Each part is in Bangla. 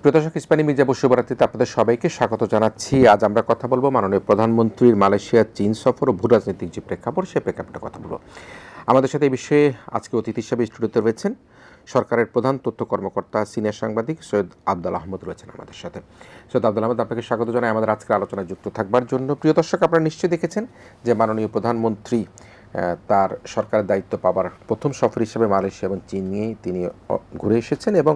প্রিয় দর্শক, ইস্পানি মির্জাপুর শুভরাত্রিতে আপনাদের সবাইকে স্বাগত জানাচ্ছি। আজ আমরা কথা বলবো মাননীয় প্রধানমন্ত্রীর মালয়েশিয়া চীন সফর ও ভূরাজনৈতিক যে প্রেক্ষাপট, সে প্রেক্ষাপটে কথা বলবো। আমাদের সাথে এই বিষয়ে আজকে অতিথি হিসেবে স্টুডিওতে রয়েছেন সরকারের প্রধান তথ্য কর্মকর্তা সিনিয়র সাংবাদিক সৈয়দ আবদুল আহমদ রয়েছেন আমাদের সাথে। সৈয়দ আবদুল আহমদ, আপনাকে স্বাগত জানাই আমাদের আজকের আলোচনায় যুক্ত থাকবার জন্য। প্রিয় দর্শক, আপনারা নিশ্চয়ই দেখেছেন যে মাননীয় প্রধানমন্ত্রী তার সরকারের দায়িত্ব পাবার প্রথম সফর হিসেবে মালয়েশিয়া এবং চীন নিয়ে তিনি ঘুরে এসেছেন, এবং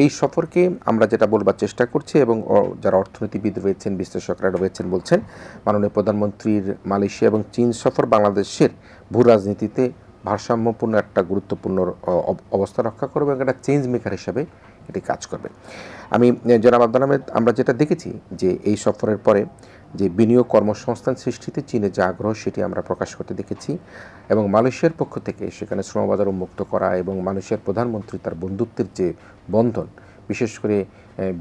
এই সফরকে আমরা যেটা বলবার চেষ্টা করছি এবং যারা অর্থনীতিবিদ রয়েছেন, বিশ্লেষকরা রয়েছেন, বলছেন মাননীয় প্রধানমন্ত্রীর মালয়েশিয়া এবং চীন সফর বাংলাদেশের ভূ রাজনীতিতে ভারসাম্যপূর্ণ একটা গুরুত্বপূর্ণ অবস্থা রক্ষা করবে এবং একটা চেঞ্জ মেকার হিসাবে এটি কাজ করবে। আমি জনাব আবদুল আহমেদ, আমরা যেটা দেখেছি যে এই সফরের পরে যে বিনিয়োগ কর্মসংস্থান সৃষ্টিতে চীনের যে আগ্রহ, সেটি আমরা প্রকাশ করতে দেখেছি, এবং মালয়েশিয়ার পক্ষ থেকে সেখানে শ্রমবাজার উন্মুক্ত করা এবং মালয়েশিয়ার প্রধানমন্ত্রী তার বন্ধুত্বের যে বন্ধন, বিশেষ করে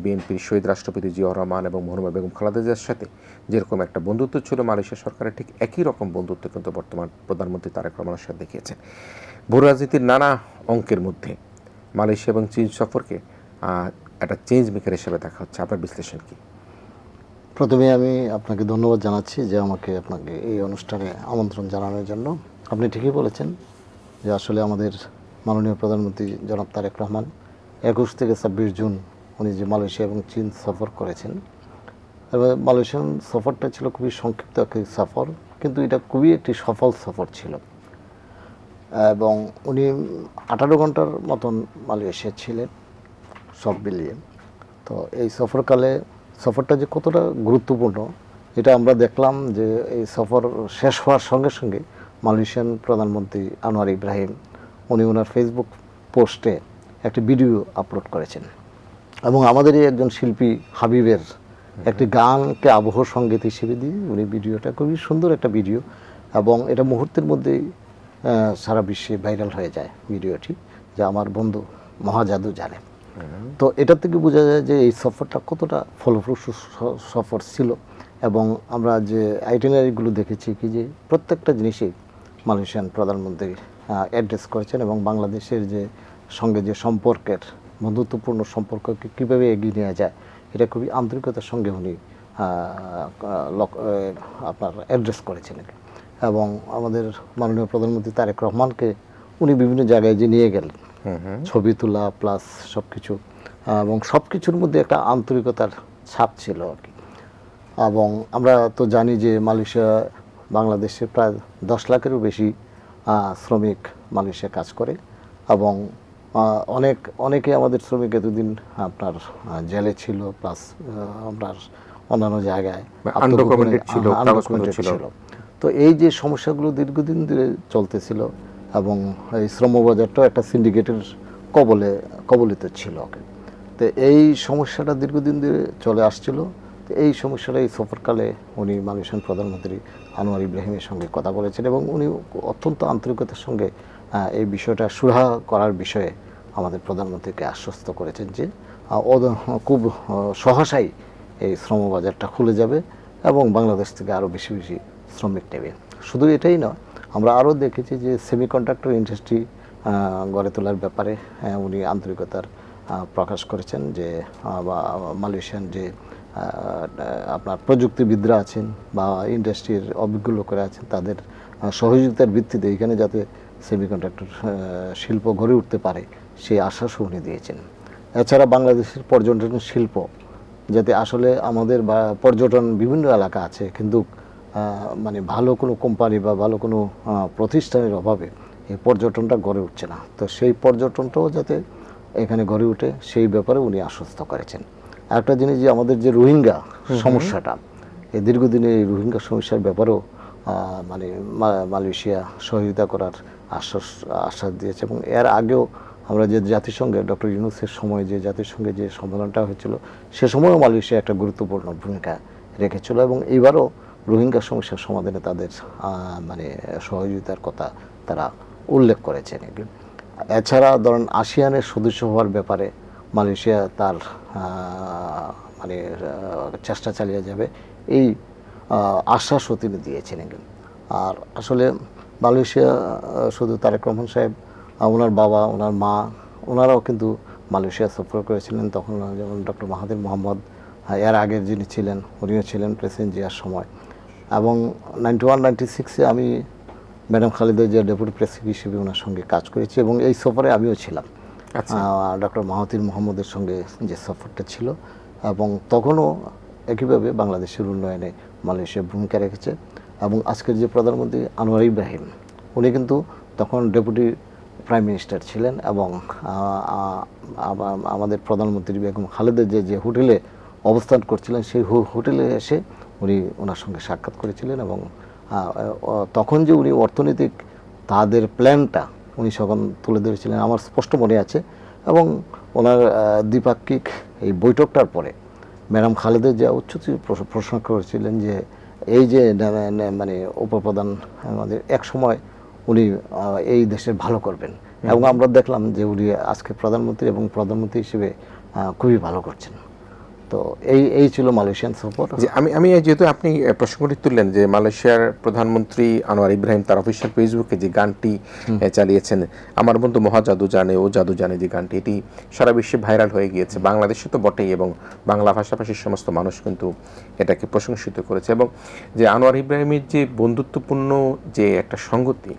বিএনপির শহীদ রাষ্ট্রপতি জিয়াউর রহমান এবং মরহুমা বেগম খালেদা জিয়ার সাথে যেরকম একটা বন্ধুত্ব ছিল মালয়েশিয়া সরকারের, ঠিক একই রকম বন্ধুত্ব কিন্তু বর্তমান প্রধানমন্ত্রী তারেক রহমানের সাথে দেখিয়েছেন। ভূ রাজনীতির নানা অঙ্কের মধ্যে মালয়েশিয়া এবং চীন সফরকে একটা চেঞ্জ মেকার হিসেবে দেখা হচ্ছে। আপনার বিশ্লেষণ কী? প্রথমে আমি আপনাকে ধন্যবাদ জানাচ্ছি যে আমাকে আপনাকে এই অনুষ্ঠানে আমন্ত্রণ জানানোর জন্য। আপনি ঠিকই বলেছেন যে আসলে আমাদের মাননীয় প্রধানমন্ত্রী জনাব তারেক রহমান 21 থেকে 26 জুন উনি যে মালয়েশিয়া এবং চীন সফর করেছেন, এবং মালয়েশিয়ান সফরটা ছিল খুবই সংক্ষিপ্ত একটি সফর, কিন্তু এটা খুবই একটি সফল সফর ছিল। এবং উনি 18 ঘন্টার মতন মালয়েশিয়া ছিলেন সব মিলিয়ে। তো এই সফরটা যে কতটা গুরুত্বপূর্ণ এটা আমরা দেখলাম যে এই সফর শেষ হওয়ার সঙ্গে সঙ্গে মালয়েশিয়ান প্রধানমন্ত্রী আনোয়ার ইব্রাহিম উনি ওনার ফেসবুক পোস্টে একটি ভিডিও আপলোড করেছেন, এবং আমাদেরই একজন শিল্পী হাবিবের একটি গানকে আবহ সঙ্গীত হিসেবে দিয়ে উনি ভিডিওটা খুবই সুন্দর একটা ভিডিও, এবং এটা মুহূর্তের মধ্যেই সারা বিশ্বে ভাইরাল হয়ে যায় ভিডিওটি, যা আমার বন্ধু মহাজাদু জানে। তো এটা থেকে বোঝা যায় যে এই সফরটা কতটা ফলপ্রসূ সফর ছিল, এবং আমরা যে আইটিনারিগুলো দেখেছি কি যে প্রত্যেকটা জিনিসই মালয়েশিয়ান প্রধানমন্ত্রী অ্যাড্রেস করেছেন, এবং বাংলাদেশের যে সঙ্গে যে সম্পর্কের বন্ধুত্বপূর্ণ সম্পর্ককে কীভাবে এগিয়ে নেওয়া যায় এটা খুবই আন্তরিকতার সঙ্গে উনি আপনার অ্যাড্রেস করেছেন। এবং আমাদের মাননীয় প্রধানমন্ত্রী তারেক রহমানকে উনি বিভিন্ন জায়গায় যে নিয়ে গেলেন, ছবি তোলা প্লাস সব কিছু, এবং সব কিছুর মধ্যে একটা আন্তরিকতার ছাপ ছিল আর কি। এবং আমরা তো জানি যে মালয়েশিয়া বাংলাদেশে প্রায় 10 লাখেরও বেশি শ্রমিক মালয়েশিয়া কাজ করে, এবং অনেকে আমাদের শ্রমিক এতদিন আপনার জেলে ছিল, প্লাস আপনার অন্যান্য জায়গায় আনডকুমেন্টেড ছিল। তো এই যে সমস্যাগুলো দীর্ঘদিন ধরে চলতেছিল, এবং এই শ্রমবাজারটাও একটা সিন্ডিকেটের কবলিত ছিল। তো এই সমস্যাটা দীর্ঘদিন ধরে চলে আসছিল। তো এই সমস্যাটা এই সফরকালে উনি মালয়েশিয়ান প্রধানমন্ত্রী আনোয়ার ইব্রাহিমের সঙ্গে কথা বলেছেন, এবং উনি অত্যন্ত আন্তরিকতার সঙ্গে এই বিষয়টা সুরাহা করার বিষয়ে আমাদের প্রধানমন্ত্রীকে আশ্বস্ত করেছেন যে খুব সহসাই এই শ্রমবাজারটা খুলে যাবে এবং বাংলাদেশ থেকে আরও বেশি বেশি শ্রমিক নেবে। শুধু এটাই নয়, আমরা আরও দেখেছি যে সেমিকন্ডাক্টর ইন্ডাস্ট্রি গড়ে তোলার ব্যাপারে উনি আন্তরিকতার প্রকাশ করেছেন, যে মালয়েশিয়ান যে আপনার প্রযুক্তিবিদরা আছেন বা ইন্ডাস্ট্রির অভিজ্ঞ লোকেরা আছেন তাদের সহযোগিতার ভিত্তিতে এখানে যাতে সেমিকন্ডাক্টর শিল্প গড়ে উঠতে পারে সেই আশ্বাসও উনি দিয়েছেন। এছাড়া বাংলাদেশের পর্যটন শিল্প যাতে আসলে আমাদের পর্যটন বিভিন্ন এলাকা আছে, কিন্তু মানে ভালো কোনো কোম্পানি বা ভালো কোনো প্রতিষ্ঠানের অভাবে এই পর্যটনটা গড়ে উঠছে না। তো সেই পর্যটনটাও যাতে এখানে গড়ে ওঠে সেই ব্যাপারে উনি আশ্বস্ত করেছেন। একটা জিনিস যে আমাদের যে রোহিঙ্গা সমস্যাটা, এই দীর্ঘদিনের এই রোহিঙ্গা সমস্যার ব্যাপারেও মানে মালয়েশিয়া সহযোগিতা করার আশ্বাস দিয়েছে, এবং এর আগেও আমরা যে জাতিসংঘে ডক্টর ইউনূসের সময় যে জাতিসংঘে যে সম্মেলনটা হয়েছিল সে সময়ও মালয়েশিয়া একটা গুরুত্বপূর্ণ ভূমিকা রেখেছিল, এবং এইবারও রোহিঙ্গা সমস্যার সমাধানে তাদের মানে সহযোগিতার কথা তারা উল্লেখ করেছেন। এছাড়া ধরেন আসিয়ানের সদস্য হওয়ার ব্যাপারে মালয়েশিয়া তার মানে চেষ্টা চালিয়ে যাবে এই আশ্বাসও তিনি দিয়েছেন। আর আসলে মালয়েশিয়া শুধু তারেক রহমান সাহেব, ওনার বাবা, ওনার মা, ওনারাও কিন্তু মালয়েশিয়া সফর করেছিলেন, তখন যেমন ডক্টর মাহাথির মোহাম্মদ, এর আগের যিনি ছিলেন উনিও ছিলেন প্রেসিডেন্ট জিয়ার সময়, এবং 91-96-এ আমি madam Khaleda Zia deputy president হিসেবে ওনার সঙ্গে কাজ করেছি, এবং এই সফরে আমিও ছিলাম ডক্টর মাহাথির মোহাম্মদের সঙ্গে যে সফরটা ছিল। এবং তখনও একইভাবে বাংলাদেশের উন্নয়নে মালয়েশিয়া ভূমিকা রেখেছে। এবং আজকের যে প্রধানমন্ত্রী আনোয়ার ইব্রাহিম, উনি কিন্তু তখন ডেপুটি প্রাইম মিনিস্টার ছিলেন, এবং আমাদের প্রধানমন্ত্রী বেগম খালেদা জিয়া যে হোটেলে অবস্থান করছিলেন সেই হোটেলে এসে উনি ওনার সঙ্গে সাক্ষাৎ করেছিলেন। এবং তখন যে উনি অর্থনৈতিক তাদের প্ল্যানটা উনি তখন তুলে ধরেছিলেন আমার স্পষ্ট মনে আছে। এবং ওনার দ্বিপাক্ষিক এই বৈঠকটার পরে ম্যাডাম খালেদা জিয়া উচ্চতির প্রশংসা করেছিলেন যে এই যে মানে উপপ্রধান আমাদের এক সময় উনি এই দেশের ভালো করবেন, এবং আমরা দেখলাম যে উনি আজকে প্রধানমন্ত্রী এবং প্রধানমন্ত্রী হিসেবে খুবই ভালো করছেন। তো এই ছিল মালয়েশিয়ান সফর। আমি যেহেতু আপনি প্রসঙ্গটি তুললেন যে মালয়েশিয়ার প্রধানমন্ত্রী আনোয়ার ইব্রাহিম তার অফিসিয়াল ফেসবুকে যে গানটি চালিয়েছেন, আমার বন্ধু মহা জাদু জানে ও জাদু জানে, যে গানটি এটি সারা বিশ্বে ভাইরাল হয়ে গিয়েছে, বাংলাদেশে তো বটেই, এবং বাংলা ভাষাভাষীর সমস্ত মানুষ কিন্তু এটাকে প্রশংসিত করেছে। এবং যে আনোয়ার ইব্রাহিমের যে বন্ধুত্বপূর্ণ যে একটা সঙ্গতি,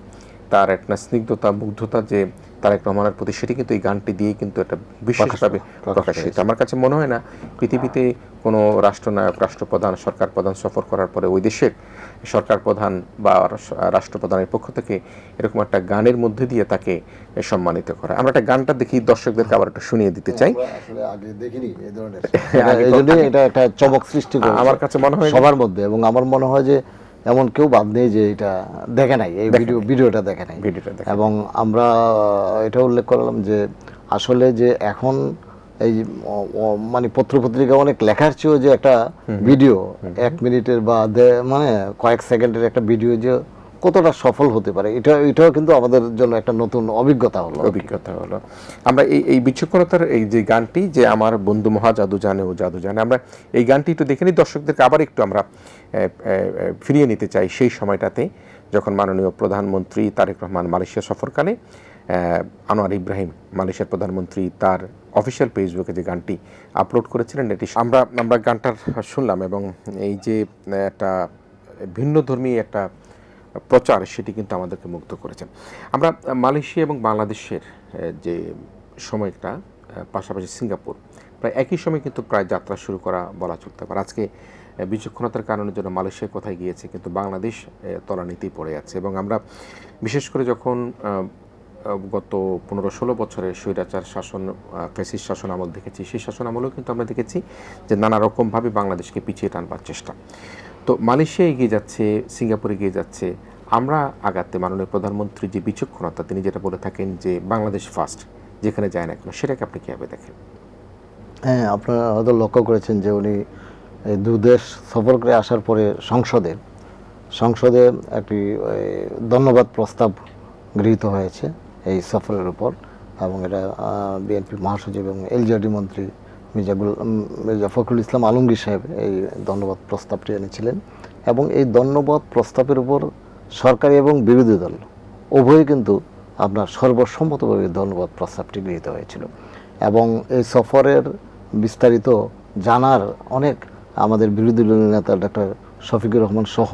তার একটা স্নিগ্ধতা, মুগ্ধতা যে তারেক রহমানের প্রতি, সেটি কিন্তু এই গানটি দিয়েই কিন্তু একটা বিশেষভাবে প্রকাশিত। আমার কাছে মনে হয় না পৃথিবীতে কোনো রাষ্ট্রনায়ক, রাষ্ট্রপ্রধান, সরকার প্রধান সফর করার পরে ওই দেশের সরকার প্রধান বা রাষ্ট্রপ্রধানের পক্ষ থেকে এরকম একটা গানের মধ্যে দিয়ে তাকে সম্মানিত করা। আমরা একটা গানটা দেখি, দর্শকদেরকে আবার একটু শুনিয়ে দিতে চাই। এটা একটা চমক সৃষ্টি করে আমার কাছে মনে হয় সবার মধ্যে, এবং আমার মনে হয় যে এমন কেউ বাদ নেই যে এটা দেখে নাই, এই ভিডিওটা দেখে নাই। এবং আমরা এটা উল্লেখ করলাম যে আসলে যে এখন এই মানে পত্রপত্রিকা অনেক লেখার চেয়েও যে একটা ভিডিও 1 মিনিটের বা মানে কয়েক সেকেন্ডের একটা ভিডিও যে কতটা সফল হতে পারে, এটাও কিন্তু আমাদের জন্য একটা নতুন অভিজ্ঞতা হলো। আমরা এই বিচক্ষণতার এই যে গানটি, যে আমার বন্ধু মহা জাদু জানে ও জাদু জানে, আমরা এই গানটি একটু দেখে নিই, দর্শকদেরকে আবার একটু আমরা ফিরিয়ে নিতে চাই সেই সময়টাতে যখন মাননীয় প্রধানমন্ত্রী তারেক রহমান মালয়েশিয়া সফরকালে আনোয়ার ইব্রাহিম মালয়েশিয়ার প্রধানমন্ত্রী তার অফিসিয়াল ফেসবুকে যে গানটি আপলোড করেছিলেন, এটি আমরা গানটার শুনলাম। এবং এই যে একটা ভিন্নধর্মী একটা প্রচার, সেটি কিন্তু আমাদেরকে মুগ্ধ করেছে। আমরা মালয়েশিয়া এবং বাংলাদেশের যে সময়টা, পাশাপাশি সিঙ্গাপুর প্রায় একই সময় কিন্তু প্রায় যাত্রা শুরু করা বলা চলতে পারে। আজকে বিচক্ষণতার কারণের জন্য মালয়েশিয়া কোথায় গিয়েছে, কিন্তু বাংলাদেশ তলানিতেই পড়ে আছে। এবং আমরা বিশেষ করে যখন গত 15-16 বছরের স্বৈরাচার শাসন, ফ্যাসিস্ট শাসন আমল দেখেছি, সেই শাসন আমলেও কিন্তু আমরা দেখেছি যে নানা রকমভাবে বাংলাদেশকে পিছিয়ে টানবার চেষ্টা। তো মালয়েশিয়া এগিয়ে যাচ্ছে, সিঙ্গাপুর এগিয়ে যাচ্ছে, আমরা আগাতে মাননীয় প্রধানমন্ত্রী যে বিচক্ষণতা, তিনি যেটা বলে থাকেন যে বাংলাদেশ ফার্স্ট, যেখানে যায় না কেন, সেটাকে আপনি কীভাবে দেখেন? হ্যাঁ, আপনারা হয়তো লক্ষ্য করেছেন যে উনি এই দুদেশ সফর করে আসার পরে সংসদে একটি ধন্যবাদ প্রস্তাব গৃহীত হয়েছে এই সফরের উপর, এবং এটা বিএনপি মহাসচিব এবং এলজেডি মন্ত্রী মির্জা ফখরুল ইসলাম আলমগীর সাহেব এই ধন্যবাদ প্রস্তাবটি এনেছিলেন। এবং এই ধন্যবাদ প্রস্তাবের উপর সরকারি এবং বিরোধী দল উভয়ই কিন্তু আপনার সর্বসম্মতভাবে ধন্যবাদ প্রস্তাবটি গৃহীত হয়েছিল। এবং এই সফরের বিস্তারিত জানার অনেক আমাদের বিরোধী দলের নেতা ডক্টর শফিকুর রহমান সহ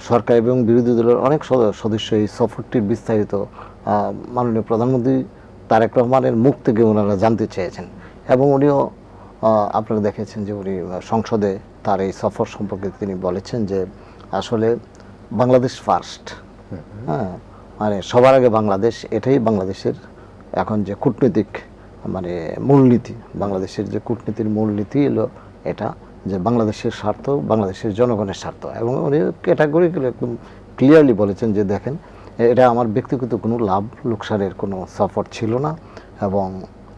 সরকার এবং বিরোধী দলের অনেক সদস্য এই সফরটির বিস্তারিত মাননীয় প্রধানমন্ত্রী তারেক রহমানের মুখ থেকে ওনারা জানতে চেয়েছেন। এবং উনিও আপনারা দেখেছেন যে উনি সংসদে তার এই সফর সম্পর্কে তিনি বলেছেন যে আসলে বাংলাদেশ ফার্স্ট, মানে সবার আগে বাংলাদেশ, এটাই বাংলাদেশের এখন যে কূটনৈতিক মানে মূলনীতি, বাংলাদেশের যে কূটনীতির মূলনীতি এলো এটা, যে বাংলাদেশের স্বার্থ, বাংলাদেশের জনগণের স্বার্থ। এবং উনি ক্যাটাগরিক্যালি একদম ক্লিয়ারলি বলেছেন যে দেখেন, এটা আমার ব্যক্তিগত কোনো লাভ লোকসানের কোনো সফর ছিল না এবং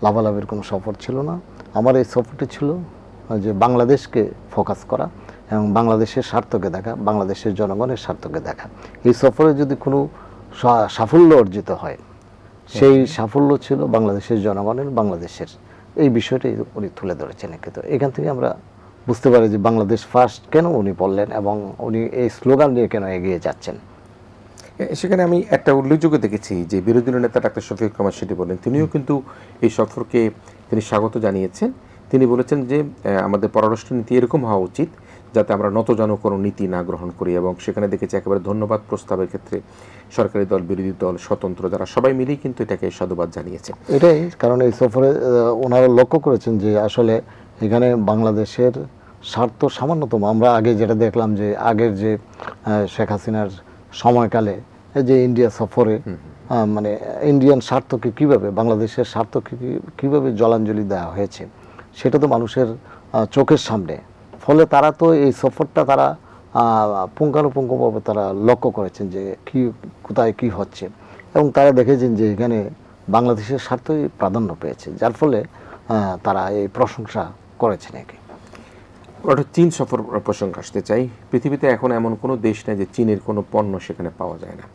লাভালাভের কোনো সফর ছিল না। আমার এই সফরটি ছিল যে বাংলাদেশকে ফোকাস করা এবং বাংলাদেশের স্বার্থকে দেখা, বাংলাদেশের জনগণের স্বার্থকে দেখা। এই সফরে যদি কোনো সাফল্য অর্জিত হয়, সেই সাফল্য ছিল বাংলাদেশের জনগণের, বাংলাদেশের, এই বিষয়টাই উনি তুলে ধরেছেন। কিন্তু এখান থেকে আমরা বুঝতে পারি যে বাংলাদেশ ফার্স্ট কেন উনি বললেন এবং উনি এই স্লোগান নিয়ে কেন এগিয়ে যাচ্ছেন। সেখানে আমি একটা উল্লেখযোগ্য দেখেছি যে বিরোধী দলীয় নেতা ডাক্তার শফিকুর রহমান সেটি বলেন, তিনিও কিন্তু এই সফরকে তিনি স্বাগত জানিয়েছেন। তিনি বলেছেন যে আমাদের পররাষ্ট্র নীতি এরকম হওয়া উচিত যাতে আমরা নতজানু কোনো নীতি না গ্রহণ করি, এবং সেখানে দেখেছি একেবারে ধন্যবাদ প্রস্তাবের ক্ষেত্রে সরকারি দল, বিরোধী দল, স্বতন্ত্র যারা সবাই মিলেই কিন্তু এটাকে সাধুবাদ জানিয়েছে। এটাই কারণ এই সফরে ওনারা লক্ষ্য করেছেন যে আসলে এখানে বাংলাদেশের স্বার্থ সামান্যতম, আমরা আগে যেটা দেখলাম যে আগের যে শেখ হাসিনার সময়কালে এই যে ইন্ডিয়া সফরে মানে ইন্ডিয়ান স্বার্থকে কিভাবে, বাংলাদেশের স্বার্থকে কিভাবে জলাঞ্জলি দেওয়া হয়েছে সেটা তো মানুষের চোখের সামনে। ফলে তারা তো এই সফরটা তারা পুঙ্খানুপুঙ্খভাবে তারা লক্ষ্য করেছেন যে কি কোথায় কি হচ্ছে, এবং তারা দেখেছেন যে এখানে বাংলাদেশের স্বার্থই প্রাধান্য পেয়েছে, যার ফলে তারা এই প্রশংসা করেছেন একে। ওটা চীন সফর প্রসঙ্গ আসতে চাই। পৃথিবীতে এখন এমন কোনো দেশ নেই যে চীনের কোনো পণ্য সেখানে পাওয়া যায় না,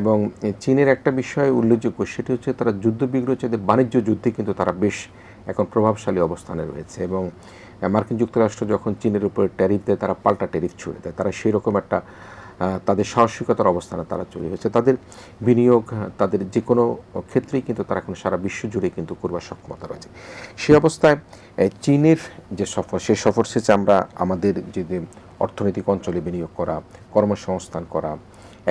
এবং চীনের একটা বিষয় উল্লেখযোগ্য সেটি হচ্ছে তারা যুদ্ধবিগ্রহ চাইতে বাণিজ্য যুদ্ধে কিন্তু তারা বেশ এখন প্রভাবশালী অবস্থানে রয়েছে, এবং মার্কিন যুক্তরাষ্ট্র যখন চীনের উপরে ট্যারিফ দেয় তারা পাল্টা ট্যারিফ ছুড়ে দেয়। তারা সেই রকম একটা তাদের সাহসিকতার অবস্থানে তারা চলে হয়েছে, তাদের বিনিয়োগ তাদের যে কোনো ক্ষেত্রেই কিন্তু তারা এখন সারা বিশ্ব জুড়ে কিন্তু করবার সক্ষমতা রয়েছে। সেই অবস্থায় চীনের যে সফর, সেই সফর শেষে আমরা আমাদের যে অর্থনৈতিক অঞ্চলে বিনিয়োগ করা, কর্মসংস্থান করা,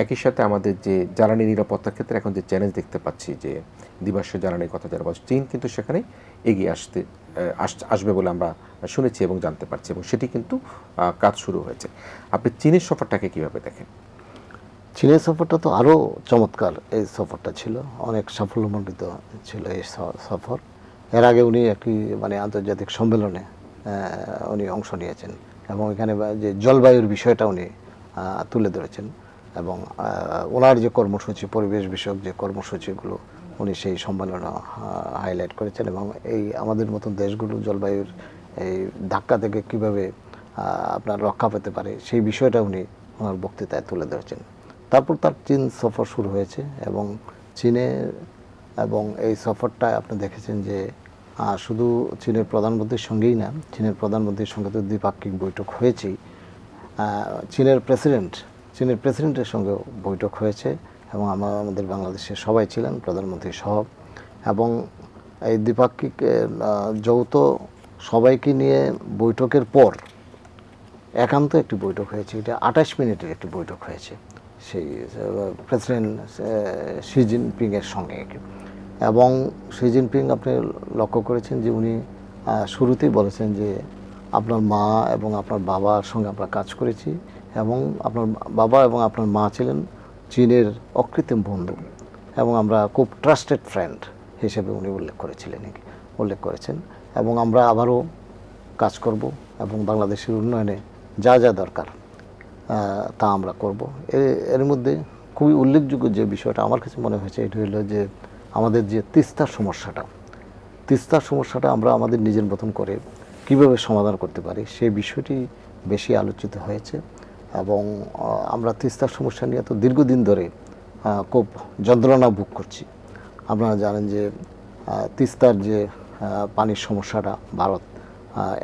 একই সাথে আমাদের যে জ্বালানি নিরাপত্তার ক্ষেত্রে এখন যে চ্যালেঞ্জ দেখতে পাচ্ছি যে জীবাশ্ম জ্বালানির কথা যারা বলছে, চীন কিন্তু সেখানে এগিয়ে আসবে বলে আমরা শুনেছি এবং জানতে পারছি, এবং সেটি কিন্তু কাজ শুরু হয়েছে। আপনি চীনের সফরটাকে কিভাবে দেখেন? চীনের সফরটা তো আরও চমৎকার, এই সফরটা ছিল অনেক সাফল্যমণ্ডিত ছিল এই সফর। এর আগে উনি একটি মানে আন্তর্জাতিক সম্মেলনে উনি অংশ নিয়েছেন, এবং এখানে যে জলবায়ুর বিষয়টা উনি তুলে ধরেছেন, এবং ওনার যে কর্মসূচি, পরিবেশ বিষয়ক যে কর্মসূচিগুলো উনি সেই সম্মেলনে হাইলাইট করেছেন, এবং এই আমাদের মতন দেশগুলো জলবায়ুর এই ধাক্কা থেকে কীভাবে আপনার রক্ষা পেতে পারে সেই বিষয়টা উনি ওনার বক্তৃতায় তুলে ধরেছেন। তারপর তার চীন সফর শুরু হয়েছে, এবং চীনে এবং এই সফরটায় আপনি দেখেছেন যে শুধু চীনের প্রধানমন্ত্রীর সঙ্গেই না, চীনের প্রধানমন্ত্রীর সঙ্গে তো দ্বিপাক্ষিক বৈঠক হয়েছেই, চীনের প্রেসিডেন্টের সঙ্গেও বৈঠক হয়েছে, এবং আমাদের বাংলাদেশের সবাই ছিলেন, প্রধানমন্ত্রী সহ, এবং এই দ্বিপাক্ষিক যৌথ সবাইকে নিয়ে বৈঠকের পর একান্ত একটি বৈঠক হয়েছে, এটা 28 মিনিটের একটি বৈঠক হয়েছে সেই প্রেসিডেন্ট শি জিনপিংয়ের সঙ্গে। এবং শি জিনপিং আপনি লক্ষ্য করেছেন যে উনি শুরুতেই বলেছেন যে আপনার মা এবং আপনার বাবার সঙ্গে আমরা কাজ করেছি, এবং আপনার বাবা এবং আপনার মা ছিলেন চীনের অকৃত্রিম বন্ধু, এবং আমরা খুব ট্রাস্টেড ফ্রেন্ড হিসেবে উনি উল্লেখ করেছেন, এবং আমরা আবারও কাজ করব, এবং বাংলাদেশের উন্নয়নে যা যা দরকার তা আমরা করব। এর মধ্যে খুবই উল্লেখযোগ্য যে বিষয়টা আমার কাছে মনে হয়েছে এটা হলো যে আমাদের যে তিস্তার সমস্যাটা আমরা আমাদের নিজের মতন করে কিভাবে সমাধান করতে পারি সেই বিষয়টি বেশি আলোচিত হয়েছে, এবং আমরা তিস্তার সমস্যা নিয়ে তো দীর্ঘদিন ধরে খুব যন্ত্রণা ভোগ করছি। আপনারা জানেন যে তিস্তার যে পানির সমস্যাটা ভারত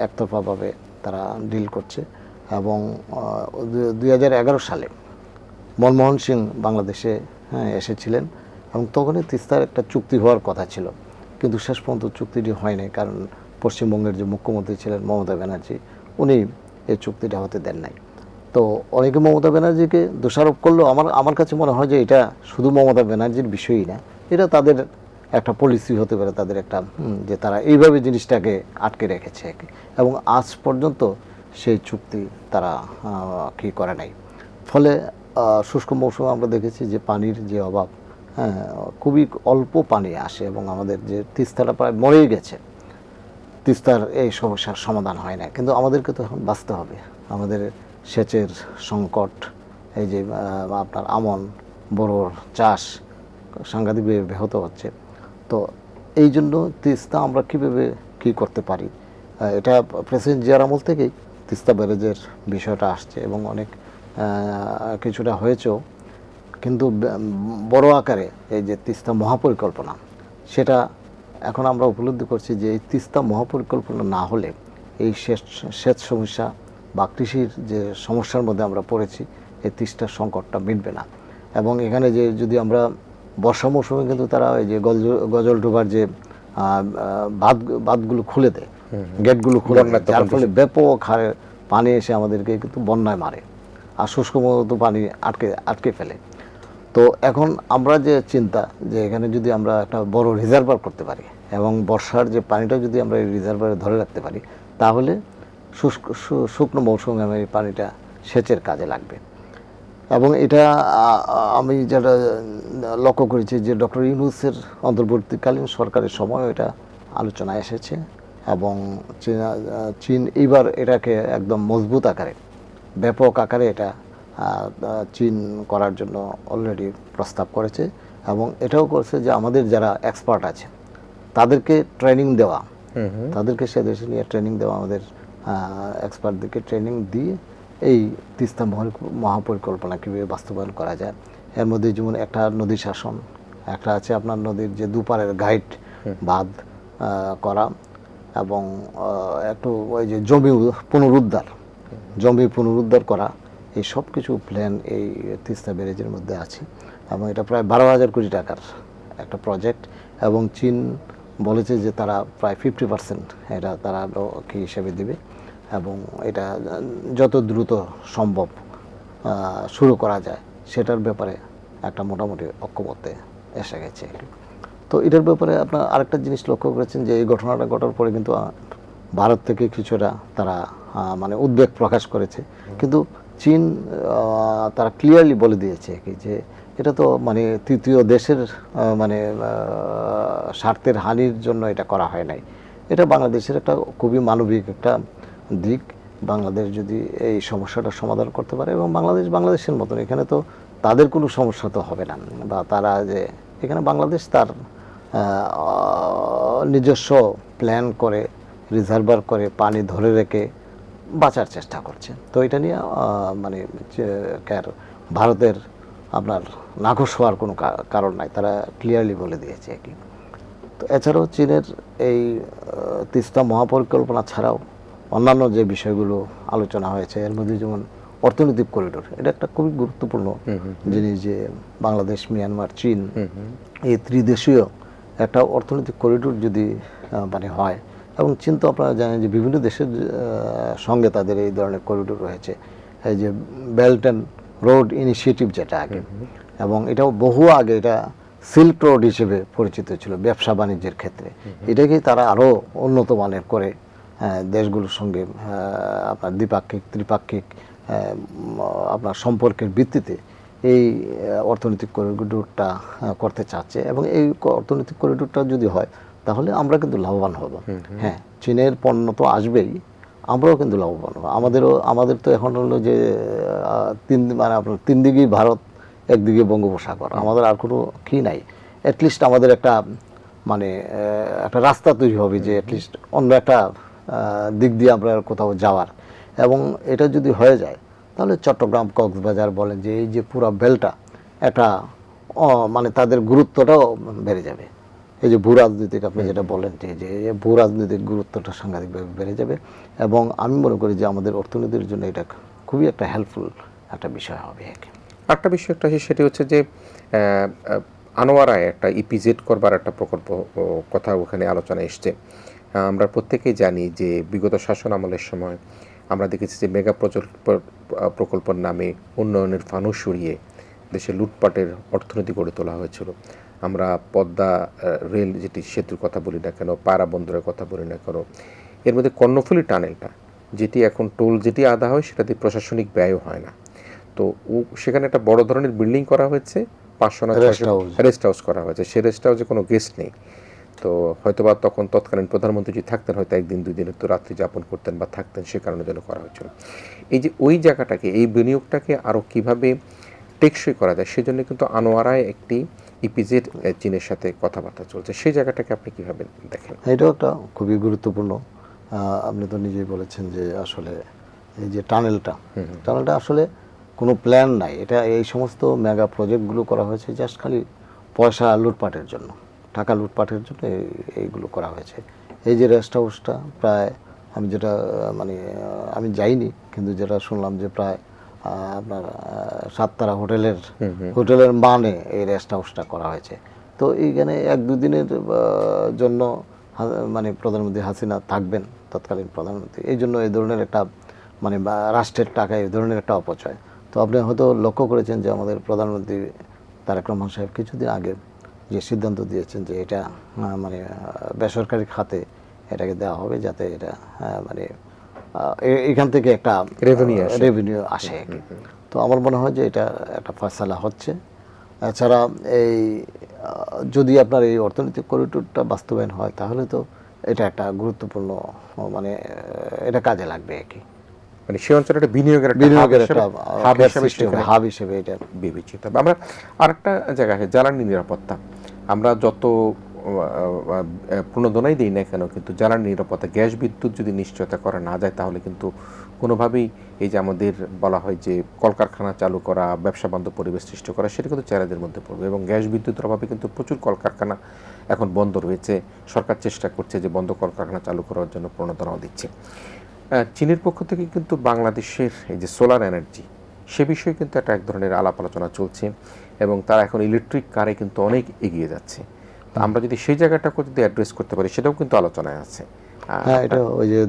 একতরফাভাবে তারা ডিল করছে, এবং 2011 সালে মনমোহন সিং বাংলাদেশে এসেছিলেন, এবং তখনই তিস্তার একটা চুক্তি হওয়ার কথা ছিল, কিন্তু শেষ পর্যন্ত চুক্তিটি হয়নি, কারণ পশ্চিমবঙ্গের যে মুখ্যমন্ত্রী ছিলেন মমতা ব্যানার্জি, উনি এই চুক্তিটা হতে দেন নাই। তো অনেকে মমতা ব্যানার্জিকে দোষারোপ করলেও আমার কাছে মনে হয় যে এটা শুধু মমতা ব্যানার্জির বিষয়ই না, এটা তাদের একটা পলিসি হতে পারে, তাদের একটা যে তারা এইভাবে জিনিসটাকে আটকে রেখেছে, এবং আজ পর্যন্ত সেই চুক্তি তারা কি করে নাই। ফলে শুষ্ক মৌসুমে আমরা দেখেছি যে পানির যে অভাব, খুবই অল্প পানি আসে, এবং আমাদের যে তিস্তাটা প্রায় মরেই গেছে, তিস্তার এই সমস্যার সমাধান হয় না। কিন্তু আমাদেরকে তো এখন বাঁচতে হবে, আমাদের সেচের সংকট, এই যে আপনার আমন বোরোর চাষ সাংঘাতিকভাবে ব্যাহত হচ্ছে। তো এই জন্য তিস্তা আমরা কীভাবে কী করতে পারি, এটা প্রেসিডেন্ট জিয়ার আমল থেকেই তিস্তা ব্যারেজের বিষয়টা আসছে, এবং অনেক কিছুটা হয়েছেও, কিন্তু বড় আকারে এই যে তিস্তা মহাপরিকল্পনা, সেটা এখন আমরা উপলব্ধি করছি যে এই তিস্তা মহাপরিকল্পনা না হলে এই সেচ সমস্যা বা কৃষির যে সমস্যার মধ্যে আমরা পড়েছি, এই তিস্তার সংকটটা মিটবে না। এবং এখানে যে যদি আমরা বর্ষা মৌসুমে কিন্তু তারা এই যে গজলডোবার যে বাঁধগুলো খুলে দেয়, গেটগুলো খুলে দেয়, যার ফলে ব্যাপক হারে পানি এসে আমাদেরকে কিন্তু বন্যায় মারে আর শুষ্ক মতো পানি আটকে ফেলে। তো এখন আমরা যে চিন্তা যে এখানে যদি আমরা একটা বড় রিজার্ভার করতে পারি এবং বর্ষার যে পানিটা যদি আমরা এই রিজার্ভারে ধরে রাখতে পারি, তাহলে শুকনো মৌসুমে এই পানিটা সেচের কাজে লাগবে। এবং এটা আমি যেটা লক্ষ্য করেছি যে ডক্টর ইউনূসের অন্তর্বর্তীকালীন সরকারের সময় এটা আলোচনায় এসেছে এবং চীন এইবার এটাকে একদম মজবুত আকারে, ব্যাপক আকারে এটা চীন করার জন্য অলরেডি প্রস্তাব করেছে। এবং এটাও করছে যে আমাদের যারা এক্সপার্ট আছে তাদেরকে ট্রেনিং দেওয়া, তাদেরকে সে দেশে নিয়ে ট্রেনিং দেওয়া, আমাদের এক্সপার্টদেরকে ট্রেনিং দিয়ে এই তিস্তা মহাপরিকল্পনা কীভাবে বাস্তবায়ন করা যায়। এর মধ্যে যেমন একটা নদী শাসন, একটা আছে আপনার নদীর যে দুপারের গাইড বাঁধ করা, এবং একটু ওই যে জমি পুনরুদ্ধার করা, এই সব কিছু প্ল্যান এই তিস্তা ব্যারেজের মধ্যে আছে। এবং এটা প্রায় 12,000 কোটি টাকার একটা প্রজেক্ট। এবং চীন বলেছে যে তারা প্রায় 50% এটা তারা কি হিসেবে দেবে এবং এটা যত দ্রুত সম্ভব শুরু করা যায় সেটার ব্যাপারে একটা মোটামুটি ঐক্যমত্যে এসে গেছে। তো এটার ব্যাপারে আপনার আরেকটা জিনিস লক্ষ্য করেছেন যে এই ঘটনাটা ঘটার পরে কিন্তু ভারত থেকে কিছুটা তারা মানে উদ্বেগ প্রকাশ করেছে, কিন্তু চীন তারা ক্লিয়ারলি বলে দিয়েছে কি যে এটা তো মানে তৃতীয় দেশের মানে স্বার্থের হানির জন্য এটা করা হয় নাই, এটা বাংলাদেশের একটা খুবই মানবিক একটা দিক। বাংলাদেশ যদি এই সমস্যাটা সমাধান করতে পারে এবং বাংলাদেশের মতন এখানে তো তাদের কোনো সমস্যা তো হবে না, বা তারা যে এখানে বাংলাদেশ তার নিজস্ব প্ল্যান করে রিজার্ভার করে পানি ধরে রেখে বাঁচার চেষ্টা করছে। তো এটা নিয়ে মানে ভারতের আপনার নাখোশ হওয়ার কোনো কারণ নাই, তারা ক্লিয়ারলি বলে দিয়েছে কি। তো এছাড়াও চীনের এই তিস্তা মহাপরিকল্পনা ছাড়াও অন্যান্য যে বিষয়গুলো আলোচনা হয়েছে এর মধ্যে যেমন অর্থনৈতিক করিডোর, এটা একটা খুবই গুরুত্বপূর্ণ জিনিস যে বাংলাদেশ, মিয়ানমার, চীন এই ত্রিদেশীয় একটা অর্থনৈতিক করিডোর যদি মানে হয়, এবং চীন তো আপনারা জানেন যে বিভিন্ন দেশের সঙ্গে তাদের এই ধরনের করিডোর রয়েছে, এই যে বেল্ট অ্যান্ড রোড ইনিশিয়েটিভ যেটা আগে, এবং এটাও বহু আগে এটা সিল্ক রোড হিসেবে পরিচিত ছিল ব্যবসা বাণিজ্যের ক্ষেত্রে। এটাকে তারা আরও উন্নত মানের করে দেশগুলোর সঙ্গে আপনার দ্বিপাক্ষিক ত্রিপাক্ষিক আপনার সম্পর্কের ভিত্তিতে এই অর্থনৈতিক করিডোরটা করতে চাচ্ছে। এবং এই অর্থনৈতিক করিডোরটা যদি হয় তাহলে আমরা কিন্তু লাভবান হব। হ্যাঁ, চীনের পণ্য তো আসবেই, আমরাও কিন্তু লাভবান হব। আমাদের তো এখন হলো যে মানে আপনার তিন দিকেই ভারত, একদিকে বঙ্গোপসাগর, আমাদের আর কোনো কি নাই। অ্যাটলিস্ট আমাদের একটা মানে একটা রাস্তা তৈরি হবে যে অ্যাটলিস্ট অন্য একটা দিক দিয়ে আমরা কোথাও যাওয়ার। এবং এটা যদি হয়ে যায় তাহলে চট্টগ্রাম, কক্সবাজার বলেন যে এই যে পুরো বেলটা একটা মানে তাদের গুরুত্বটাও বেড়ে যাবে। এই যে ভূ রাজনৈতিক আপনি যেটা বলেন যে ভূ রাজনৈতিক গুরুত্বটা সাংঘাতিকভাবে বেড়ে যাবে, এবং আমি মনে করি যে আমাদের অর্থনীতির জন্য এটা খুবই একটা হেল্পফুল একটা বিষয় হবে। একটা বিষয় একটা আছে, সেটি হচ্ছে যে আনোয়ারায় একটা ইপিজেড করবার একটা প্রকল্প কথা ওখানে আলোচনা এসছে। আমরা প্রত্যেকেই জানি যে বিগত শাসন আমলের সময় আমরা দেখেছি যে মেগা প্রকল্পের নামে উন্নয়নের ফানুস উড়িয়ে দেশে লুটপাটের অর্থনীতি গড়ে তোলা হয়েছিল। আমরা পদ্মা রেল যেটি সেতুর কথা বলি না কেন, পায়রা বন্দরের কথা বলি না কেন, এর মধ্যে কর্ণফুলী টানেলটা যেটি এখন টোল যেটি আদা হয় সেটাতে প্রশাসনিক ব্যয়ও হয় না। তো সেখানে একটা বড় ধরনের বিল্ডিং করা হয়েছে, 500 না 600 রেস্ট হাউস করা হয়েছে। সেই রেস্ট হাউসে কোনো গেস্ট নেই। তো হয়তোবা তখন তৎকালীন প্রধানমন্ত্রী যদি থাকতেন হয়তো একদিন দুই দিনের তো রাত্রি যাপন করতেন বা থাকতেন, সে কারণে যেন করা হয়েছিল। এই যে ওই জায়গাটাকে, এই বিনিয়োগটাকে আরও কীভাবে টেকসই করা যায় সেজন্য কিন্তু আনোয়ারায় একটি ইপিজেড চীনের সাথে কথাবার্তা চলছে। সেই জায়গাটাকে আপনি কীভাবে দেখেন? এটাও একটা খুবই গুরুত্বপূর্ণ। আপনি তো নিজেই বলেছেন যে আসলে এই যে টানেলটা আসলে কোনো প্ল্যান নাই। এটা এই সমস্ত মেগা প্রজেক্টগুলো করা হয়েছে জাস্ট খালি পয়সা লুটপাটের জন্য, টাকা লুটপাটের জন্য এইগুলো করা হয়েছে। এই যে রেস্ট হাউসটা প্রায় আমি যেটা মানে আমি যাইনি কিন্তু যেটা শুনলাম যে প্রায় আপনার সাততারা হোটেলের মানে এই রেস্ট হাউসটা করা হয়েছে। তো এইখানে 1-2 দিনের জন্য মানে প্রধানমন্ত্রী হাসিনা থাকবেন, তৎকালীন প্রধানমন্ত্রী। এই জন্য এই ধরনের একটা মানে রাষ্ট্রের টাকায় এই ধরনের একটা অপচয়। তো আপনি হয়তো লক্ষ্য করেছেন যে আমাদের প্রধানমন্ত্রী তারেক রহমান সাহেব কিছুদিন আগে যে সিদ্ধান্ত দিয়েছেন যে এটা মানে বেসরকারি খাতে এটাকে দেওয়া হবে, যাতে এটা মানে এখান থেকে একটা রেভিনিউ আসে। তো আমার মনে হয় যে এটা একটা ফয়সালা হচ্ছে। এছাড়া এই যদি আপনার এই অর্থনৈতিক করিডোরটা বাস্তবায়ন হয়, তাহলে তো এটা একটা গুরুত্বপূর্ণ মানে এটা কাজে লাগবে আর কি। মানে সেই অঞ্চলে একটা বিনিয়োগের একটা হাব হিসেবে এটা বিবেচিত হবে। আমরা আরেকটা জায়গা আছে জ্বালানি নিরাপত্তা। আমরা যত প্রণোদনাই দিই না কেন, কিন্তু জ্বালানি নিরাপত্তা, গ্যাস বিদ্যুৎ যদি নিশ্চয়তা করা না যায়, তাহলে কিন্তু কোনোভাবেই এই যে আমাদের বলা হয় যে কলকারখানা চালু করা, ব্যবসা বান্ধব পরিবেশ সৃষ্টি করা, সেটা কিন্তু চ্যালেঞ্জের মধ্যে পড়বে। এবং গ্যাস বিদ্যুতের অভাবে কিন্তু প্রচুর কলকারখানা এখন বন্ধ রয়েছে। সরকার চেষ্টা করছে যে বন্ধ কলকারখানা চালু করার জন্য প্রণোদনাও দিচ্ছে। চীনের পক্ষ থেকে কিন্তু বাংলাদেশের এই যে সোলার এনার্জি, সে বিষয়ে কিন্তু একটা এক ধরনের আলাপ আলোচনা চলছে, এবং তারা এখন ইলেকট্রিক কারে কিন্তু অনেক এগিয়ে যাচ্ছে। তো আমরা যদি সেই জায়গাটাকে যদি অ্যাড্রেস করতে পারি, সেটাও কিন্তু আলোচনায় আছে। হ্যাঁ, এটা ওই যে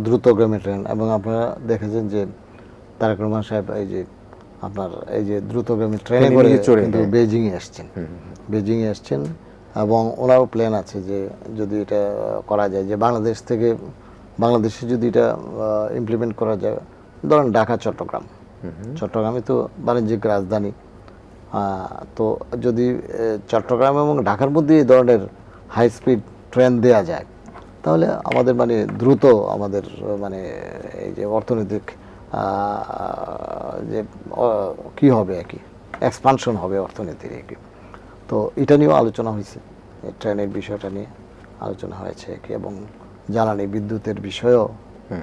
দ্রুতগামী ট্রেন, এবং আপনারা দেখেছেন যে তারেক রহমান সাহেব এই যে আপনার এই যে দ্রুতগামী ট্রেনে করে কিন্তু বেজিংয়ে এসছেন, এবং ওনারও প্ল্যান আছে যে যদি এটা করা যায়, যে বাংলাদেশে যদি এটা ইমপ্লিমেন্ট করা যায়, ধরেন ঢাকা চট্টগ্রামে তো বাণিজ্যিক রাজধানী। তো যদি চট্টগ্রাম এবং ঢাকার মধ্যে এই ধরনের হাই স্পিড ট্রেন দেয়া যায়, তাহলে আমাদের মানে দ্রুত আমাদের মানে এই যে অর্থনৈতিক যে কি হবে আর কি, এক্সপানশন হবে অর্থনীতির আর কি। তো এটা নিয়েও আলোচনা হয়েছে, ট্রেনের বিষয়টা নিয়ে আলোচনা হয়েছে আর কি, এবং জ্বালানি বিদ্যুতের বিষয়েও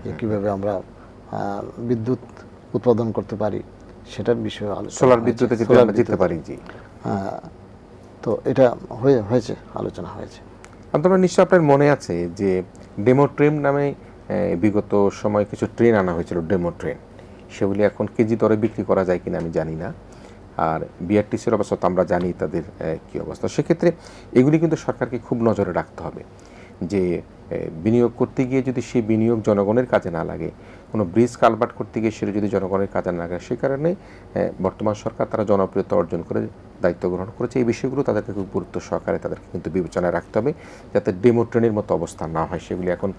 যে কীভাবে আমরা বিদ্যুৎ উৎপাদন করতে পারি সেটার বিষয়ে আলোচনা, সোলার বিদ্যুতে যেতে পারি। জি, তো এটা হয়েছে, আলোচনা হয়েছে। আপনার নিশ্চয় আপনার মনে আছে যে ডেমো ট্রেন নামে বিগত সময় কিছু ট্রেন আনা হয়েছিল, ডেমো ট্রেন। সেগুলি এখন কেজি দরে বিক্রি করা যায় কিনা আমি জানি না। আর বিআরটিসির অবস্থা তো আমরা জানি তাদের কী অবস্থা। সেক্ষেত্রে এগুলি কিন্তু সরকারকে খুব নজরে রাখতে হবে, যে বিনিয়োগ করতে গিয়ে যদি সেই বিনিয়োগ জনগণের কাজে না লাগে, কোনো ব্রিজ কালভার্ট করতে গিয়ে সেটা যদি জনগণের কাজে না লাগে, সে কারণে বর্তমান সরকার তারা জনপ্রিয়তা অর্জন করে দায়িত্ব গ্রহণ করেছে। এই বিষয়গুলো তাদেরকে খুব গুরুত্ব সহকারে তাদেরকে কিন্তু বিবেচনায় রাখতে হবে, যাতে ডেমো ট্রেনের মতো অবস্থা না হয়। সেগুলি এখন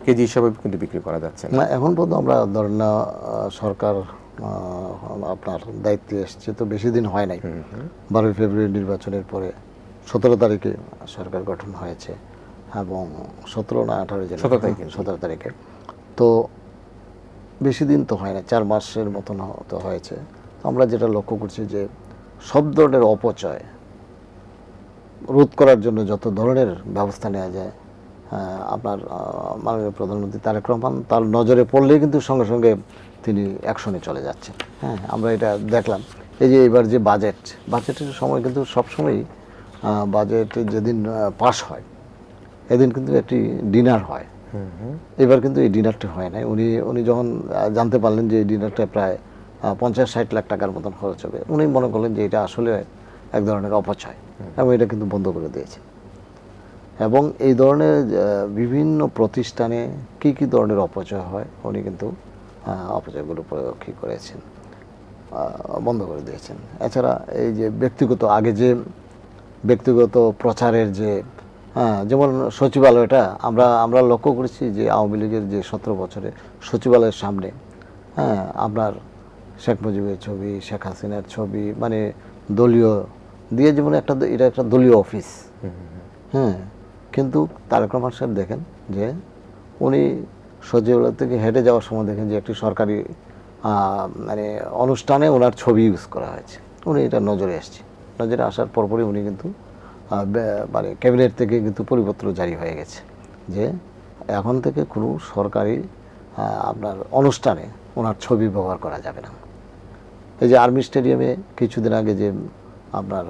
কেজি হিসাবে কিন্তু বিক্রি করা যাচ্ছে না। এখন পর্যন্ত আমরা ধরেন না, সরকার আপনার দায়িত্বে এসছে তো বেশি দিন হয় নাই। 12 ফেব্রুয়ারি নির্বাচনের পরে 17 তারিখে সরকার গঠন হয়েছে, এবং 17 না 17 তারিখে। তো বেশি দিন তো হয় না, 4 মাসের মতন তো হয়েছে। আমরা যেটা লক্ষ্য করছি যে সব ধরনের অপচয় রোধ করার জন্য যত ধরনের ব্যবস্থা নেওয়া যায়, আপনার মাননীয় প্রধানমন্ত্রী তারেক রহমান তার নজরে পড়লেই কিন্তু সঙ্গে সঙ্গে তিনি অ্যাকশনে চলে যাচ্ছেন। হ্যাঁ, আমরা এটা দেখলাম। এই যে এবার যে বাজেটের সময় কিন্তু সবসময়ই বাজেট যেদিন পাস হয় এদিন কিন্তু একটি ডিনার হয়। এবার কিন্তু এই ডিনারটা হয় নাই। উনি যখন জানতে পারলেন যে এই ডিনারটা প্রায় 50-60 লাখ টাকার মতন খরচ হবে, উনি মনে করলেন যে এটা আসলে এক ধরনের অপচয়, এবং এটা কিন্তু বন্ধ করে দিয়েছে। এবং এই ধরনের বিভিন্ন প্রতিষ্ঠানে কি ধরনের অপচয় হয়, উনি কিন্তু অপচয়গুলো কি করেছেন, বন্ধ করে দিয়েছেন। এছাড়া এই যে ব্যক্তিগত প্রচারের যে যেমন সচিবালয়টা আমরা লক্ষ্য করেছি যে আওয়ামী লীগের যে 17 বছরে সচিবালয়ের সামনে আপনার শেখ মুজিবের ছবি, শেখ হাসিনার ছবি, মানে দলীয় দিয়ে, যেমন এটা একটা দলীয় অফিস। কিন্তু তারেক রহমান সাহেব দেখেন যে উনি সচিবালয় থেকে হেঁটে যাওয়ার সময় দেখেন যে একটি সরকারি মানে অনুষ্ঠানে ওনার ছবি ইউজ করা হয়েছে। উনি এটা নজরে আসার পরপরই উনি কিন্তু মানে ক্যাবিনেট থেকে কিন্তু পরিপত্র জারি হয়ে গেছে যে এখন থেকে কোনো সরকারি আপনার অনুষ্ঠানে ওনার ছবি ব্যবহার করা যাবে না। এই যে আর্মি স্টেডিয়ামে কিছুদিন আগে যে আপনার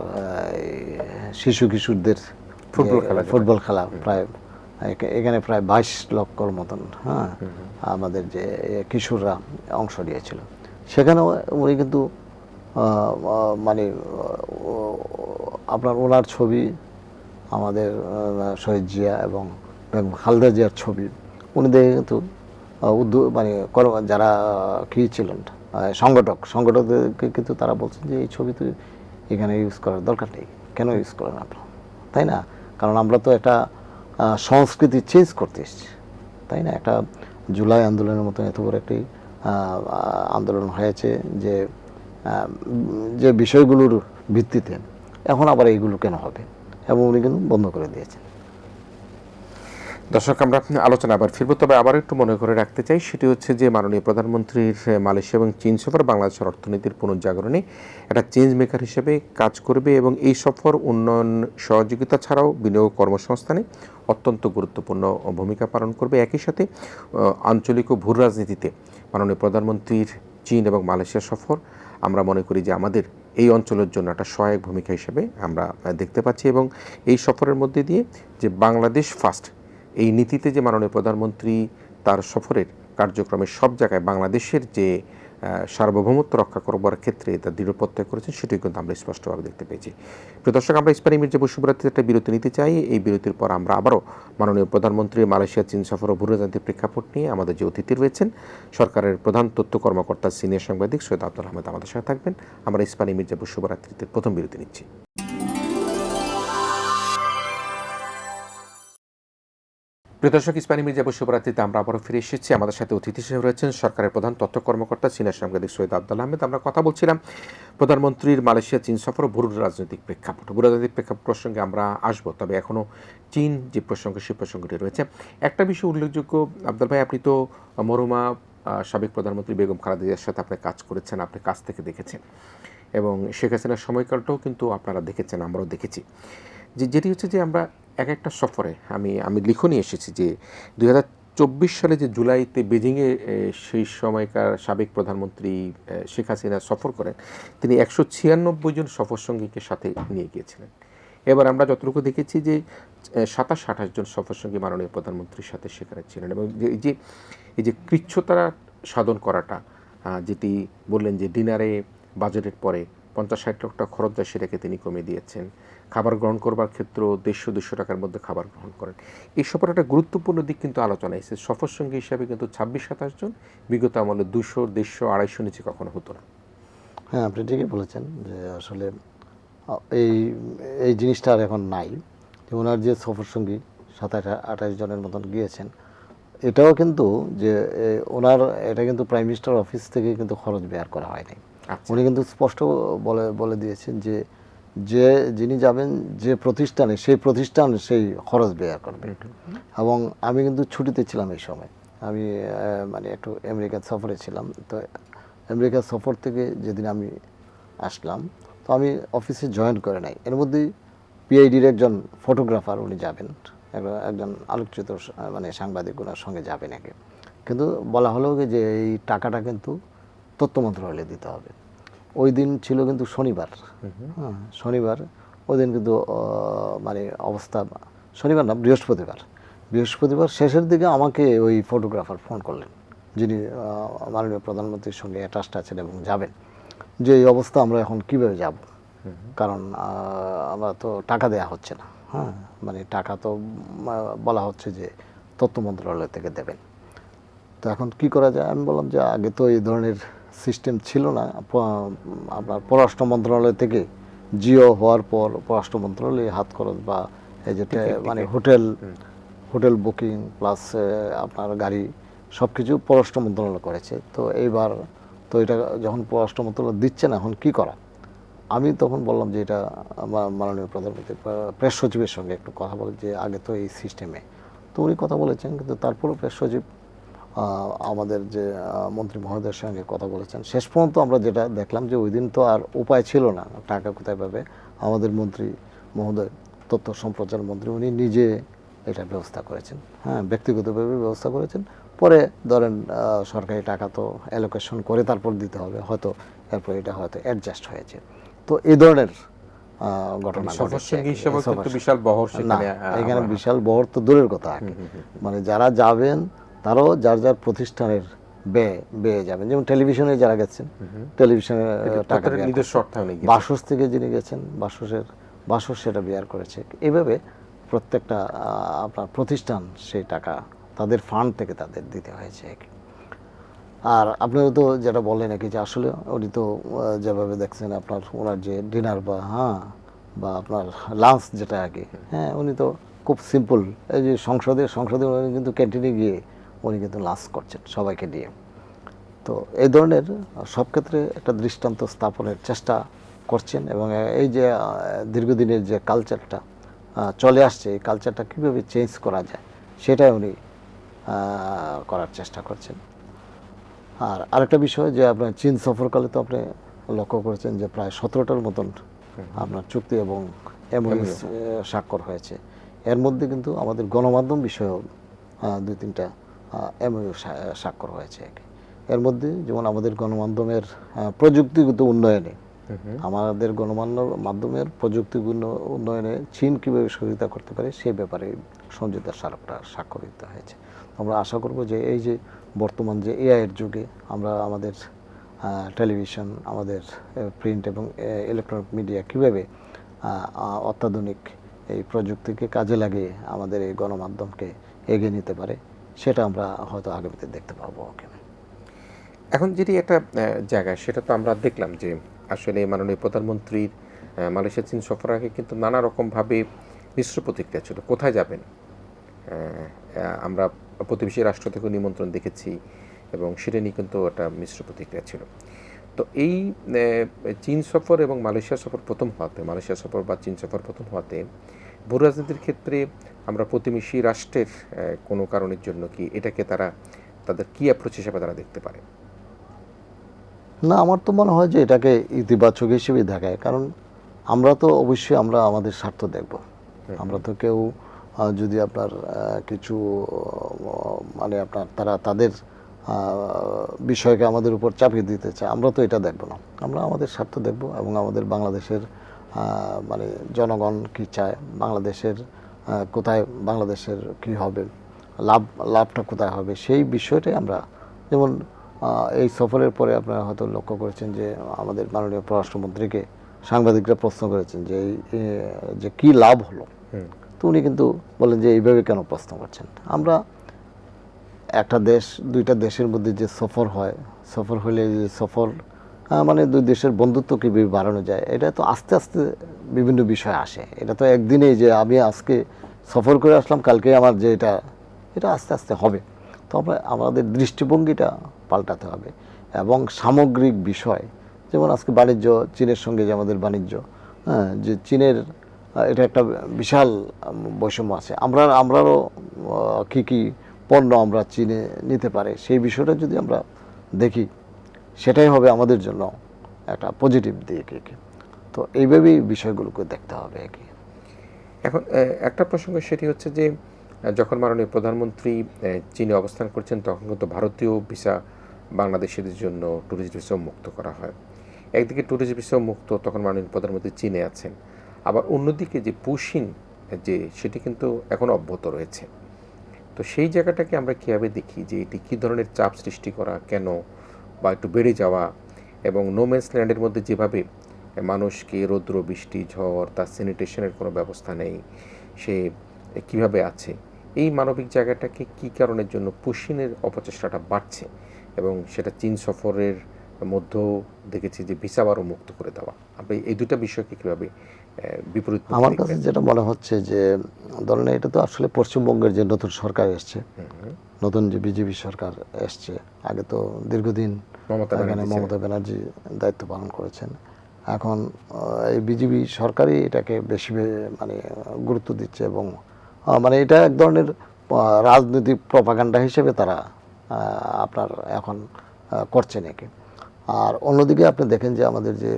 কিশোরদের ফুটবল খেলা প্রায় এখানে প্রায় 22 লক্ষর মতন আমাদের যে কিশোররা অংশ নিয়েছিল। সেখানেও উনি কিন্তু মানে আপনার ওনার ছবি, আমাদের শহীদ জিয়া এবং বেগম খালেদা জিয়ার ছবি উনি দেখে কিন্তু মানে যারা কী ছিলেন সংগঠকদেরকে কিন্তু তারা বলছেন যে এই ছবি তো এখানে ইউজ করার দরকার নেই, কেন ইউজ করেন আপনারা, তাই না? কারণ আমরা তো একটা সংস্কৃতি চেঞ্জ করতে এসেছি, তাই না? একটা জুলাই আন্দোলনের মতো এত বড় একটি আন্দোলন হয়েছে যে যে বিষয়গুলোর ভিত্তিতে এখন আবার এইগুলো কেন হবে, এবং উনি কিন্তু বন্ধ করে দিয়েছেন। দর্শক, আমরা আলোচনা আবার ফিরবো, তবে আবার একটু মনে করে রাখতে চাই, সেটি হচ্ছে যে মাননীয় প্রধানমন্ত্রীর মালয়েশিয়া এবং চীন সফর বাংলাদেশের অর্থনীতির পুনর্জাগরণে একটা চেঞ্জ মেকার হিসেবে কাজ করবে এবং এই সফর উন্নয়ন সহযোগিতা ছাড়াও বিনিয়োগ কর্মসংস্থানে অত্যন্ত গুরুত্বপূর্ণ ভূমিকা পালন করবে। একই সাথে আঞ্চলিক ও ভূ রাজনীতিতে মাননীয় প্রধানমন্ত্রীর চীন এবং মালয়েশিয়া সফর আমরা মনে করি যে আমাদের এই অঞ্চলের জন্য একটা সহায়ক ভূমিকা হিসেবে আমরা দেখতে পাচ্ছি এবং এই সফরের মধ্যে দিয়ে যে বাংলাদেশ ফার্স্ট এই নীতিতে যে মাননীয় প্রধানমন্ত্রী তার সফরের কার্যক্রমে সব জায়গায় বাংলাদেশের যে সার্বভৌমত্ব রক্ষা করবার ক্ষেত্রে তার দৃঢ় প্রত্যয় করেছেন, সেটাই কিন্তু আমরা স্পষ্টভাবে দেখতে পেয়েছি। প্রিয় দর্শক, আমরা ইস্পানী মির্জা বসুবরাত্রিতে একটা বিরতি নিতে চাই। এই বিরতির পর আমরা আবারও মাননীয় প্রধানমন্ত্রীর মালয়েশিয়া চীন সফর ও ভূরাজনৈতিক প্রেক্ষাপট নিয়ে আমাদের যে অতিথি রয়েছেন সরকারের প্রধান তথ্য কর্মকর্তা সিনিয়র সাংবাদিক সৈয়দ আব্দুল আহমেদ আমাদের সাথে থাকবেন। আমরা ইস্পানী মির্জা বসুবরাত্রিতে প্রথম বিরতি নিচ্ছি। প্রিয় দর্শক, ইস্পানী মির্জা বসুবরাত্রিতে আমরা আবারও ফিরে এসেছি। আমাদের সাথে অতিথি হিসেবে রয়েছেন সরকারের প্রধান তথ্য কর্মকর্তা সিনিয়র সাংবাদিক সৈয়দ আব্দুল আহমেদ। আমরা কথা বলছিলাম প্রধানমন্ত্রীর মালয়েশিয়া চীন সফর ও ভূ রাজনৈতিক প্রেক্ষাপট প্রসঙ্গে আমরা আসবো, তবে এখনও চীন যে প্রসঙ্গ সেই প্রসঙ্গটি রয়েছে। একটা বিষয় উল্লেখযোগ্য, আব্দুল ভাই, আপনি তো মরহুমা সাবেক প্রধানমন্ত্রী বেগম খালেদা জিয়ার সাথে আপনি কাজ করেছেন, আপনি কাছ থেকে দেখেছেন এবং শেখ হাসিনার সময়কালটাও কিন্তু আপনারা দেখেছেন, আমরাও দেখেছি। যেটি হচ্ছে যে আমরা এক একটা সফরে আমি লিখনই এসেছি যে 2024 সালে যে জুলাইতে বেজিংয়ে সেই সময়কার সাবেক প্রধানমন্ত্রী শেখ হাসিনা সফর করেন, তিনি 196 জন সফরসঙ্গীকে সাথে নিয়ে গিয়েছিলেন। এবার আমরা যতটুকু দেখেছি যে 27-28 জন সফরসঙ্গী মাননীয় প্রধানমন্ত্রীর সাথে সেখানে ছিলেন এবং এই যে কৃচ্ছতা সাধন করাটা, যেটি বললেন যে ডিনারে বাজেটের পরে 50-60 লাখ টাকা খরচ যায়, সেটাকে তিনি কমিয়ে দিয়েছেন। খাবার গ্রহণ করবার ক্ষেত্রেও 150-200 টাকার মধ্যে খাবার গ্রহণ করেন। এই সফরের একটা গুরুত্বপূর্ণ দিক কিন্তু আলোচনা এসেছে, সফরসঙ্গী হিসাবে কিন্তু 26-27 জন, বিগত আমলে 200, 150, 250 নিচে কখনো হতো না। হ্যাঁ, আপনি ঠিকই বলেছেন যে আসলে এই জিনিসটা আর এখন নাই। যে ওনার যে সফরসঙ্গী 27-28 জনের মতন গিয়েছেন, এটাও কিন্তু যে ওনার এটা কিন্তু প্রাইম মিনিস্টার অফিস থেকে কিন্তু খরচ বের করা হয়নি। উনি কিন্তু স্পষ্ট বলে দিয়েছেন যে যিনি যাবেন যে প্রতিষ্ঠানে, সেই প্রতিষ্ঠান সেই খরচ বের করবে। এবং আমি কিন্তু ছুটিতে ছিলাম এই সময়, আমি মানে একটু আমেরিকার সফরে ছিলাম। তো আমেরিকার সফর থেকে যেদিন আমি আসলাম, তো আমি অফিসে জয়েন করে নাই। এর মধ্যেই পিআইডির একজন ফটোগ্রাফার উনি যাবেন, একজন আলোকচিত মানে সাংবাদিক ওনার সঙ্গে যাবে নাকি, কিন্তু বলা হলো যে এই টাকাটা কিন্তু তথ্য মন্ত্রণালয়ে দিতে হবে। ওই দিন ছিল কিন্তু শনিবার, হ্যাঁ শনিবার, ওই দিন কিন্তু মানে অবস্থা, শনিবার না বৃহস্পতিবার শেষের দিকে আমাকে ওই ফটোগ্রাফার ফোন করলেন, যিনি মাননীয় প্রধানমন্ত্রীর সঙ্গে অ্যাটাচড আছেন এবং যাবেন, যে এই অবস্থা আমরা এখন কীভাবে যাব, কারণ আমরা তো টাকা দেয়া হচ্ছে না, হ্যাঁ মানে টাকা তো বলা হচ্ছে যে তথ্য মন্ত্রণালয় থেকে দেবেন। তো এখন কি করা যায়? আমি বললাম যে আগে তো এই ধরনের সিস্টেম ছিল না, আপনার পররাষ্ট্র মন্ত্রণালয় থেকে জিও হওয়ার পর পররাষ্ট্র মন্ত্রণালয়ে হাত খরচ বা এই যে মানে হোটেল বুকিং প্লাস আপনার গাড়ি সব কিছু পররাষ্ট্র মন্ত্রণালয় করেছে। তো এইবার তো এটা যখন পররাষ্ট্র মন্ত্রণালয় দিচ্ছে না, এখন কি করা? আমি তখন বললাম যে এটা আমার মাননীয় প্রধানমন্ত্রী প্রেস সচিবের সঙ্গে একটু কথা বলে, যে আগে তো এই সিস্টেমে, তো উনি কথা বলেছেন, কিন্তু তারপরেও প্রেস সচিব আমাদের যে মন্ত্রী মহোদয়ের সঙ্গে কথা বলেছেন। শেষ পর্যন্ত আমরা যেটা দেখলাম যে ওই দিন তো আর উপায় ছিল না, টাকা কোথায় পাবে। আমাদের মন্ত্রী মহোদয়, তথ্য সম্প্রচার মন্ত্রী, উনি নিজে এটা ব্যবস্থা করেছেন, হ্যাঁ ব্যক্তিগতভাবে ব্যবস্থা করেছেন। পরে ধরেন সরকারি টাকা তো অ্যালোকেশন করে তারপর দিতে হবে, হয়তো এরপর এটা হয়তো অ্যাডজাস্ট হয়েছে। তো এই ধরনের ঘটনা ঘটেছে। এখানে বিশাল বহর তো দূরের কথা, মানে যারা যাবেন তারাও যার যার প্রতিষ্ঠানের বেয়ে যাবেন। যেমন টেলিভিশনে যারা গেছেন, টেলিভিশনে টাকা তাদের নিজস্ব অর্থায়নে গিয়েছে। বাসস থেকে যিনি গেছেন, বাসস সেটা বেয়ার করেছে। এইভাবে প্রত্যেকটা আপনার প্রতিষ্ঠান সেই টাকা তাদের ফান্ড থেকে তাদের দিতে হয়েছে। আর আপনারা তো যেটা বললেন নাকি যে আসলে উনি তো যেভাবে দেখছেন আপনার ওনার যে ডিনার বা আপনার লাঞ্চ যেটা আগে, হ্যাঁ, উনি তো খুব সিম্পল। এই যে সংসদে উনি কিন্তু ক্যান্টিনে গিয়ে উনি কিন্তু লাঞ্চ করছেন সবাইকে নিয়ে। তো এই ধরনের সব ক্ষেত্রে একটা দৃষ্টান্ত স্থাপনের চেষ্টা করছেন, এবং এই যে দীর্ঘদিনের যে কালচারটা চলে আসছে, এই কালচারটা কীভাবে চেঞ্জ করা যায় সেটাই উনি করার চেষ্টা করছেন। আর আরেকটা বিষয় যে আপনার চীন সফরকালে তো আপনি লক্ষ্য করেছেন যে প্রায় 17টার মতন আপনার চুক্তি এবং এমওইউ স্বাক্ষর হয়েছে। এর মধ্যে কিন্তু আমাদের গণমাধ্যম বিষয়েও 2-3টা এমওইউ স্বাক্ষর হয়েছে। এর মধ্যে যেমন আমাদের গণমাধ্যমের প্রযুক্তিগত উন্নয়নে, আমাদের গণমাধ্যমের প্রযুক্তিগত উন্নয়নে চীন কীভাবে সহযোগিতা করতে পারে সেই ব্যাপারে সমঝোতার স্মারকটা স্বাক্ষরিত হয়েছে। আমরা আশা করব যে এই যে বর্তমান যে এআইয়ের যুগে আমরা আমাদের টেলিভিশন, আমাদের প্রিন্ট এবং ইলেকট্রনিক মিডিয়া কীভাবে অত্যাধুনিক এই প্রযুক্তিকে কাজে লাগিয়ে আমাদের এই গণমাধ্যমকে এগিয়ে নিতে পারে, সেটা আমরা হয়তো আগামীতে দেখতে পাবো। এখন যেটি একটা জায়গা, সেটা তো আমরা দেখলাম যে আসলে মাননীয় প্রধানমন্ত্রীর মালয়েশিয়া চীন সফরের আগে কিন্তু নানা রকমভাবে মিশ্র প্রতিক্রিয়া ছিল। কোথায় যাবেন? আমরা প্রতিবেশী রাষ্ট্র থেকে নিমন্ত্রণ দেখেছি এবং সেটা নিয়ে কিন্তু একটা মিশ্র প্রতিক্রিয়া ছিল। তো এই চীন সফর এবং মালয়েশিয়া সফর প্রথম হওয়াতে, মালয়েশিয়া সফর বা চীন সফর প্রথম হওয়াতে ভূ রাজনীতির ক্ষেত্রে আমরা প্রতিবেশী রাষ্ট্রের কোনো কারণের জন্য কি এটাকে তাদের কী অ্যাপ্রোচ হিসেবে তারা দেখতে পারে? না, আমার তো মনে হয় যে এটাকে ইতিবাচক হিসেবেই দেখায়। কারণ আমরা তো অবশ্যই আমরা আমাদের স্বার্থ দেখব। আমরা তো কেউ যদি আপনার কিছু মানে আপনার তাদের বিষয়কে আমাদের উপর চাপিয়ে দিতে চায়, আমরা তো এটা দেখব না। আমরা আমাদের স্বার্থ দেখব এবং আমাদের বাংলাদেশের মানে জনগণ কী চায়, বাংলাদেশের কোথায়, বাংলাদেশের কী হবে, লাভটা কোথায় হবে, সেই বিষয়টাই আমরা, যেমন এই সফরের পরে আপনারা হয়তো লক্ষ্য করেছেন যে আমাদের মাননীয় পররাষ্ট্রমন্ত্রীকে সাংবাদিকরা প্রশ্ন করেছেন যে কী লাভ হলো। তো উনি কিন্তু বলেন যে এইভাবে কেন প্রশ্ন করছেন। আমরা একটা দেশ, দুইটা দেশের মধ্যে যে সফর হলে যে সফর মানে দুই দেশের বন্ধুত্ব কীভাবে বাড়ানো যায়, এটা তো আস্তে আস্তে বিভিন্ন বিষয় আসে। এটা তো একদিনেই যে আমি আজকে সফর করে আসলাম কালকে আমার যে এটা আস্তে আস্তে হবে। তো আমাদের দৃষ্টিভঙ্গিটা পাল্টাতে হবে এবং সামগ্রিক বিষয়, যেমন আজকে বাণিজ্য, চীনের সঙ্গে যে আমাদের বাণিজ্য, হ্যাঁ, যে চীনের এটা একটা বিশাল বৈষম্য আছে। আমরাও কী পণ্য আমরা চীনে নিতে পারে, সেই বিষয়টা যদি আমরা দেখি, সেটাই হবে আমাদের জন্য একটা পজিটিভ দিক। তো এইভাবেই বিষয়গুলোকে দেখতে হবে। এখন একটা প্রসঙ্গ, সেটি হচ্ছে যে যখন মাননীয় প্রধানমন্ত্রী চীনে অবস্থান করছেন, তখন কিন্তু ভারতীয় ভিসা বাংলাদেশিদের জন্য ট্যুরিস্ট ভিসাও মুক্ত করা হয়। একদিকে ট্যুরিস্ট ভিসাও মুক্ত, তখন মাননীয় প্রধানমন্ত্রী চীনে আছেন। আবার অন্যদিকে যে পুশিং সেটি কিন্তু এখন অব্যাহত রয়েছে। তো সেই জায়গাটাকে আমরা কীভাবে দেখি যে এটি কী ধরনের চাপ সৃষ্টি করা, কেন বা একটু বেড়ে যাওয়া, এবং নোম্যান্স ল্যান্ডের মধ্যে যেভাবে মানুষকে রৌদ্র, বৃষ্টি, ঝড়, তার স্যানিটেশনের কোনো ব্যবস্থা নেই, সে কীভাবে আছে, এই মানবিক জায়গাটাকে কী কারণের জন্য পুশিংয়ের অপচেষ্টাটা বাড়ছে, এবং সেটা চীন সফরের মধ্যেও দেখেছি যে ভিসা আবারও মুক্ত করে দেওয়া। আপনি এই দুটা বিষয়কে কীভাবে বিপরীত? আমার কাছে যেটা মনে হচ্ছে যে ধরেন এটা তো আসলে পশ্চিমবঙ্গের যে নতুন সরকার এসছে, নতুন যে বিজেপি সরকার এসছে, আগে তো দীর্ঘদিন এখানে মমতা ব্যানার্জি দায়িত্ব পালন করেছেন। এখন এই বিজেপি সরকারই এটাকে বেশি মানে গুরুত্ব দিচ্ছে, এবং মানে এটা এক ধরনের রাজনৈতিক প্রপাগান্ডা হিসেবে তারা আপনার এখন করছে নাকি। আর অন্যদিকে আপনি দেখেন যে আমাদের যে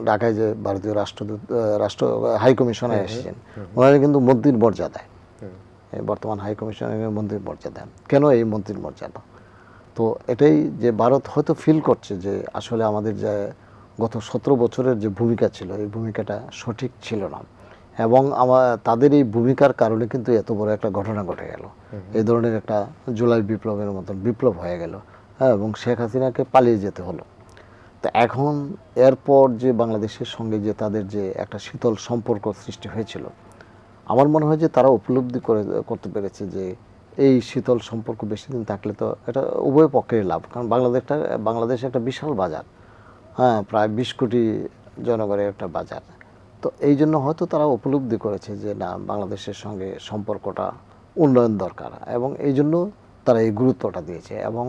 ঢাকায় যে ভারতীয় রাষ্ট্র হাইকমিশনে এসেছেন, ওনারা কিন্তু মন্ত্রীর মর্যাদায়, বর্তমান হাইকমিশনের মন্ত্রীর মর্যাদায়। কেন এই মন্ত্রীর মর্যাদা? তো এটাই যে ভারত হয়তো ফিল করছে যে আসলে আমাদের যে গত 17 বছরের যে ভূমিকা ছিল, এই ভূমিকাটা সঠিক ছিল না, এবং তাদের এই ভূমিকার কারণে কিন্তু এত বড় একটা ঘটনা ঘটে গেল, এই ধরনের একটা জুলাই বিপ্লবের মতন বিপ্লব হয়ে গেল, হ্যাঁ, এবং শেখ হাসিনাকে পালিয়ে যেতে হলো। তো এখন এরপর যে বাংলাদেশের সঙ্গে যে তাদের যে একটা শীতল সম্পর্ক সৃষ্টি হয়েছিল, আমার মনে হয় যে তারা উপলব্ধি করতে পেরেছে যে এই শীতল সম্পর্ক বেশি দিন থাকলে তো এটা উভয় পক্ষেরই লাভ, কারণ বাংলাদেশ একটা বিশাল বাজার, হ্যাঁ, প্রায় 20 কোটি জনগণের একটা বাজার। তো এই জন্য হয়তো তারা উপলব্ধি করেছে যে না, বাংলাদেশের সঙ্গে সম্পর্কটা উন্নয়ন দরকার, এবং এই জন্য তারা এই গুরুত্বটা দিয়েছে। এবং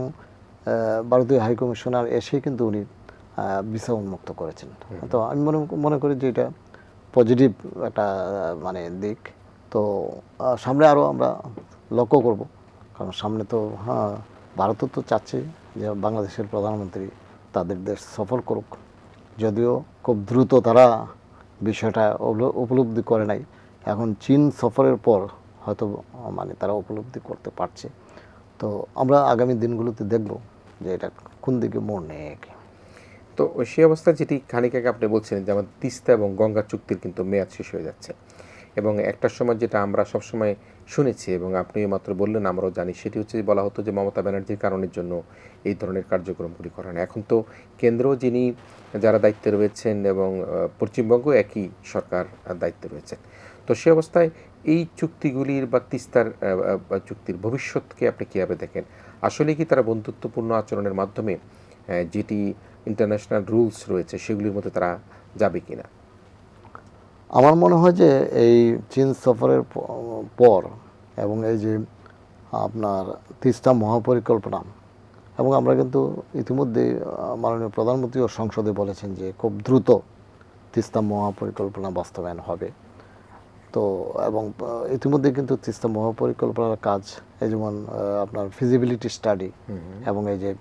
ভারতীয় হাইকমিশনার এসেই কিন্তু উনি ভিসা উন্মুক্ত করেছেন। তো আমি মনে করি যে এটা পজিটিভ একটা মানে দিক। তো সামনে আরও আমরা লক্ষ্য করব, কারণ সামনে তো হ্যাঁ, ভারতও তো চাচ্ছে যে বাংলাদেশের প্রধানমন্ত্রী তাদের দেশ সফর করুক, যদিও খুব দ্রুত তারা বিষয়টা উপলব্ধি করে নাই। এখন চীন সফরের পর হয়তো মানে তারা উপলব্ধি করতে পারছে। তো আমরা আগামী দিনগুলোতে দেখব যে এটা কোন দিকে মোড় নেয়। তো সেই অবস্থায় যেটি খানিক আগে আপনি বলছিলেন যে আমাদের তিস্তা এবং গঙ্গা চুক্তির কিন্তু মেয়াদ শেষ হয়ে যাচ্ছে, এবং একটা সময় যেটা আমরা সবসময় শুনেছি এবং আপনি মাত্র বললেন, আমরাও জানি, সেটি হচ্ছে বলা হতো যে মমতা ব্যানার্জির কারণের জন্য এই ধরনের কার্যক্রমগুলি করা হয়। এখন তো কেন্দ্র যিনি যারা দায়িত্বে রয়েছেন এবং পশ্চিমবঙ্গ একই সরকার দায়িত্বে রয়েছেন, তো সে অবস্থায় এই চুক্তিগুলির বা তিস্তার চুক্তির ভবিষ্যৎকে আপনি কীভাবে দেখেন? আসলে কি তারা বন্ধুত্বপূর্ণ আচরণের মাধ্যমে যেটি ইন্টারন্যাশনাল রুলস রয়েছে সেগুলির মধ্যে তারা যাবে কিনা? আমার মনে হয় যে এই চীন সফরের পর এবং এই যে আপনার তিস্তা মহাপরিকল্পনা, এবং আমরা কিন্তু ইতিমধ্যে মাননীয় প্রধানমন্ত্রী ও সংসদে বলেছেন যে খুব দ্রুত তিস্তা মহাপরিকল্পনা বাস্তবায়ন হবে। তো এবং ইতিমধ্যে কিন্তু তিস্তা মহাপরিকল্পনার কাজ, এই যেমন আপনার ফিজিবিলিটি স্টাডি এবং এই যে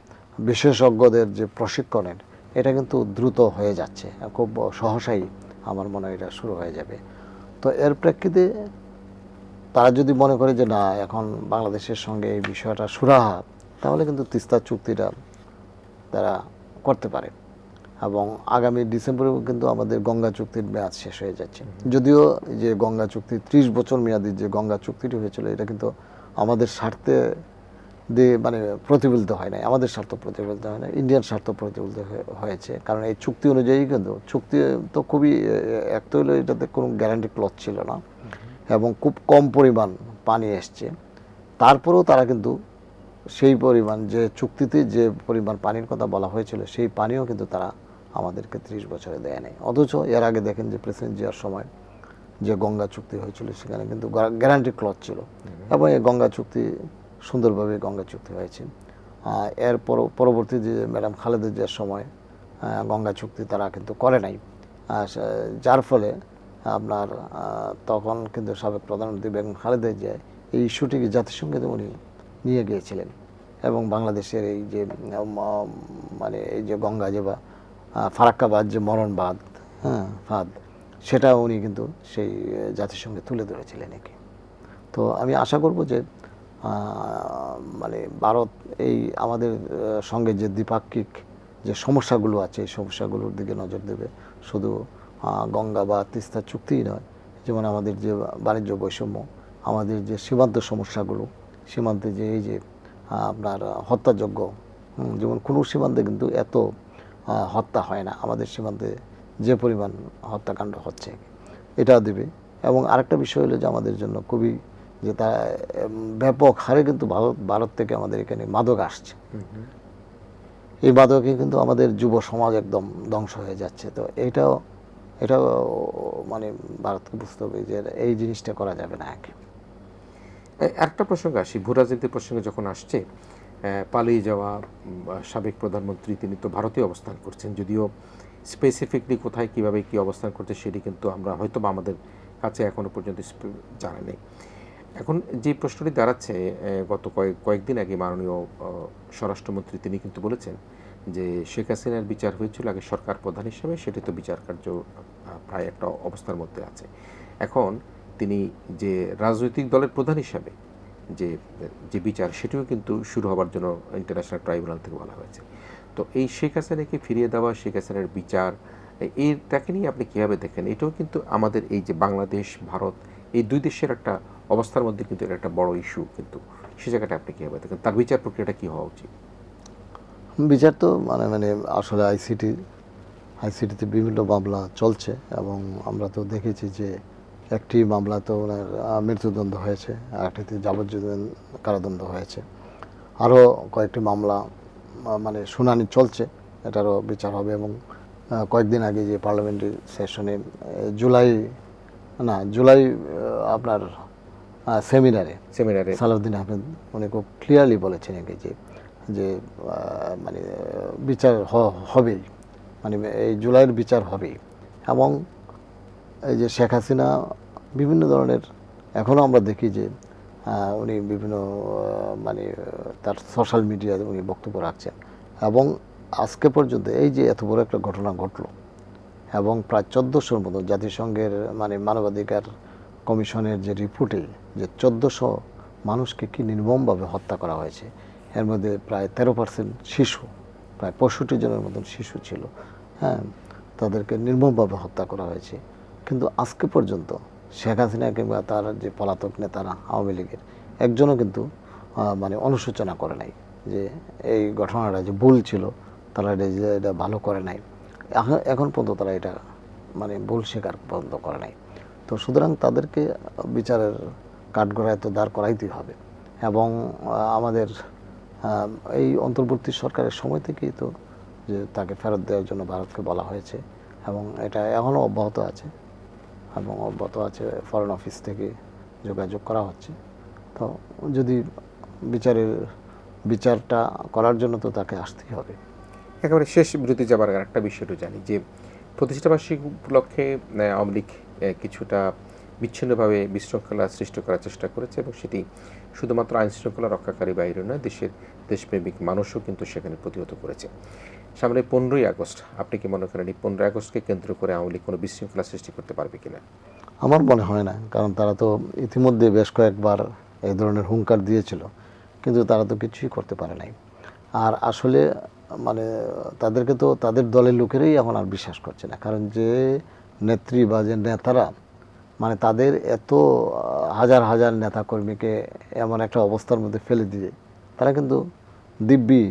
বিশেষজ্ঞদের যে প্রশিক্ষণের, এটা কিন্তু দ্রুত হয়ে যাচ্ছে, খুব সহসাই আমার মনে হয় এটা শুরু হয়ে যাবে। তো এর প্রেক্ষিতে তারা যদি মনে করে যে না, এখন বাংলাদেশের সঙ্গে এই বিষয়টা সুরাহা, তাহলে কিন্তু তিস্তা চুক্তিটা তারা করতে পারে। এবং আগামী ডিসেম্বরেও কিন্তু আমাদের গঙ্গা চুক্তির মেয়াদ শেষ হয়ে যাচ্ছে। যদিও যে গঙ্গা চুক্তি 30 বছর মেয়াদি যে গঙ্গা চুক্তিটি হয়েছিল, এটা কিন্তু আমাদের স্বার্থে দিয়ে মানে প্রতিফলিত হয় নাই, আমাদের স্বার্থ প্রতিফলিত হয় না, ইন্ডিয়ান স্বার্থ প্রতিফলিত হয়েছে। কারণ এই চুক্তি অনুযায়ী কিন্তু চুক্তি তো খুবই এক তো হলো, এটাতে কোনো গ্যারান্টি ক্লজ ছিল না এবং খুব কম পরিমাণ পানি এসছে। তারপরেও তারা কিন্তু সেই পরিমাণ, যে চুক্তিতে যে পরিমাণ পানির কথা বলা হয়েছিল, সেই পানিও কিন্তু তারা আমাদেরকে 30 বছরে দেয় নাই। অথচ এর আগে দেখেন যে প্রেসিডেন্ট জিয়ার সময় যে গঙ্গা চুক্তি হয়েছিল, সেখানে কিন্তু গ্যারান্টি ক্লজ ছিল, এবং এই গঙ্গা চুক্তি সুন্দরভাবে গঙ্গা চুক্তি হয়েছে। এর পরবর্তী যে ম্যাডাম খালেদা জিয়ার সময় গঙ্গা চুক্তি তারা কিন্তু করে নাই, যার ফলে আপনার তখন কিন্তু সাবেক প্রধানমন্ত্রী বেগম খালেদা জিয়া এই ইস্যুটিকে জাতিসংঘে উনি নিয়ে গিয়েছিলেন, এবং বাংলাদেশের এই যে মানে এই যে গঙ্গা যে বা ফারাক্কাবাদ যে মরণ বাঁধ, হ্যাঁ, ফাঁদ, সেটা উনি কিন্তু সেই জাতিসংঘে তুলে ধরেছিলেন একে। তো আমি আশা করব যে মানে ভারত এই আমাদের সঙ্গে যে দ্বিপাক্ষিক যে সমস্যাগুলো আছে, এই সমস্যাগুলোর দিকে নজর দেবে। শুধু গঙ্গা বা তিস্তা চুক্তিই নয়, যেমন আমাদের যে বাণিজ্য বৈষম্য, আমাদের যে সীমান্ত সমস্যাগুলো, সীমান্তে যে এই যে আপনার হত্যাযোগ্য, যেমন কোনো সীমান্তে কিন্তু এত হত্যা হয় না, আমাদের সীমান্তে যে পরিমাণ হত্যাকাণ্ড হচ্ছে, এটা দেবে। এবং আরেকটা বিষয় হলো যে আমাদের জন্য খুবই যে তা ব্যাপক হারে কিন্তু ভারত থেকে আমাদের এখানে মাদক আসছে, এই মাদকে কিন্তু আমাদের যুব সমাজ একদম ধ্বংস হয়ে যাচ্ছে। তো এটাও মানে ভারতকে বুঝতে হবে যে এই জিনিসটা করা যাবে না। একটা প্রসঙ্গ আসি, ভূ রাজনীতির প্রসঙ্গে যখন আসছে, পালিয়ে যাওয়া সাবেক প্রধানমন্ত্রী তিনি তো ভারতীয় অবস্থান করছেন, যদিও স্পেসিফিকলি কোথায় কীভাবে কী অবস্থান করছে সেটি কিন্তু আমরা হয়তো বা আমাদের কাছে এখনও পর্যন্ত জানা নেই। এখন যে প্রশ্নটি দাঁড়াচ্ছে, গত কয়েকদিন আগে মাননীয় স্বরাষ্ট্রমন্ত্রী তিনি কিন্তু বলেছেন যে শেখ হাসিনার বিচার হয়েছিল আগে সরকার প্রধান হিসেবে, সেটি তো বিচার কার্য প্রায় একটা অবস্থার মধ্যে আছে। এখন তিনি যে রাজনৈতিক দলের প্রধান হিসাবে যে বিচার, সেটিও কিন্তু শুরু হওয়ার জন্য ইন্টারন্যাশনাল ট্রাইব্যুনাল থেকে বলা হয়েছে। তো এই শেখ হাসিনাকে ফিরিয়ে দেওয়া, শেখ হাসিনার বিচার এইটাকে নিয়ে আপনি কীভাবে দেখেন? এটাও কিন্তু আমাদের এই যে বাংলাদেশ ভারত এই দুই দেশের একটা অবস্থার মধ্যে কিন্তু এটা একটা বড় ইস্যু, কিন্তু সে জায়গাটা আপনি কীভাবে দেখেন? তার বিচার প্রক্রিয়াটা কী হওয়া উচিত? বিচার তো মানে আসলে আইসিটিতে বিভিন্ন মামলা চলছে এবং আমরা তো দেখেছি যে একটি মামলা তো ওনার মৃত্যুদণ্ড হয়েছে, আর একটিতে যাবজ্জীবন কারাদণ্ড হয়েছে। আরও কয়েকটি মামলা মানে শুনানি চলছে, এটারও বিচার হবে। এবং কয়েকদিন আগে যে পার্লামেন্টারি সেশনে জুলাই আপনার সেমিনারে সালাউদ্দিন আহমেদ উনি খুব ক্লিয়ারলি বলেছেন নাকি যে মানে বিচার হবেই, মানে এই জুলাইয়ের বিচার হবেই। এবং এই যে শেখ হাসিনা বিভিন্ন ধরনের এখনও আমরা দেখি যে উনি বিভিন্ন মানে তার সোশ্যাল মিডিয়াতে উনি বক্তব্য রাখছেন। এবং আজকে পর্যন্ত এই যে এত বড় একটা ঘটনা ঘটলো এবং প্রায় 1400-র মতো জাতিসংঘের মানে মানবাধিকার কমিশনের যে রিপোর্টে যে 1400 মানুষকে কি নির্মমভাবে হত্যা করা হয়েছে, এর মধ্যে প্রায় 13% শিশু, প্রায় 65 জনের মতন শিশু ছিল। হ্যাঁ, তাদেরকে নির্মমভাবে হত্যা করা হয়েছে। কিন্তু আজকে পর্যন্ত শেখ হাসিনা কিংবা তার যে পলাতক নেতারা আওয়ামী লীগের একজনও কিন্তু মানে অনুশোচনা করে নাই যে এই ঘটনাটা যে ভুল ছিল, তারা এটা ভালো করে নাই। এখন পর্যন্ত তারা এটা মানে ভুল স্বীকার পর্যন্ত করে নাই। তো সুতরাং তাদেরকে বিচারের কাঠগড়ায় তো দাঁড় করাইতেই হবে। এবং আমাদের এই অন্তর্বর্তী সরকারের সময় থেকেই তো যে তাকে ফেরত দেওয়ার জন্য ভারতকে বলা হয়েছে এবং এটা এখনও অব্যাহত আছে এবং অব্যাহত আছে। ফরেন অফিস থেকে যোগাযোগ করা হচ্ছে। তো যদি বিচারটা করার জন্য তো তাকে আসতেই হবে। একেবারে শেষ বিরতি যাবার একটা বিষয়টা জানি যে প্রতিষ্ঠাবার্ষিকী উপলক্ষে আওয়ামী লীগ কিছুটা বিচ্ছিন্নভাবে বিশৃঙ্খলা সৃষ্টি করার চেষ্টা করেছে এবং সেটি শুধুমাত্র আইন শৃঙ্খলা রক্ষাকারী বাইরে নয়, দেশপ্রেমিক মানুষও কিন্তু সেখানে প্রতিহত করেছে। সামনে 15ই আগস্ট, আপনি কি মনে করেন এই 15ই আগস্টকে কেন্দ্র করে আওয়ামী লীগ কোনো বিশৃঙ্খলা সৃষ্টি করতে পারবে কিনা? আমার মনে হয় না, কারণ তারা তো ইতিমধ্যে বেশ কয়েকবার এই ধরনের হুঙ্কার দিয়েছিল, কিন্তু তারা তো কিছুই করতে পারে নাই। আর আসলে মানে তাদেরকে তো তাদের দলের লোকেরাই এখন আর বিশ্বাস করছে না, কারণ যে নেত্রী বা যে নেতারা মানে তাদের এত হাজার হাজার নেতাকর্মীকে এমন একটা অবস্থার মধ্যে ফেলে দিয়ে তারা কিন্তু দিব্যি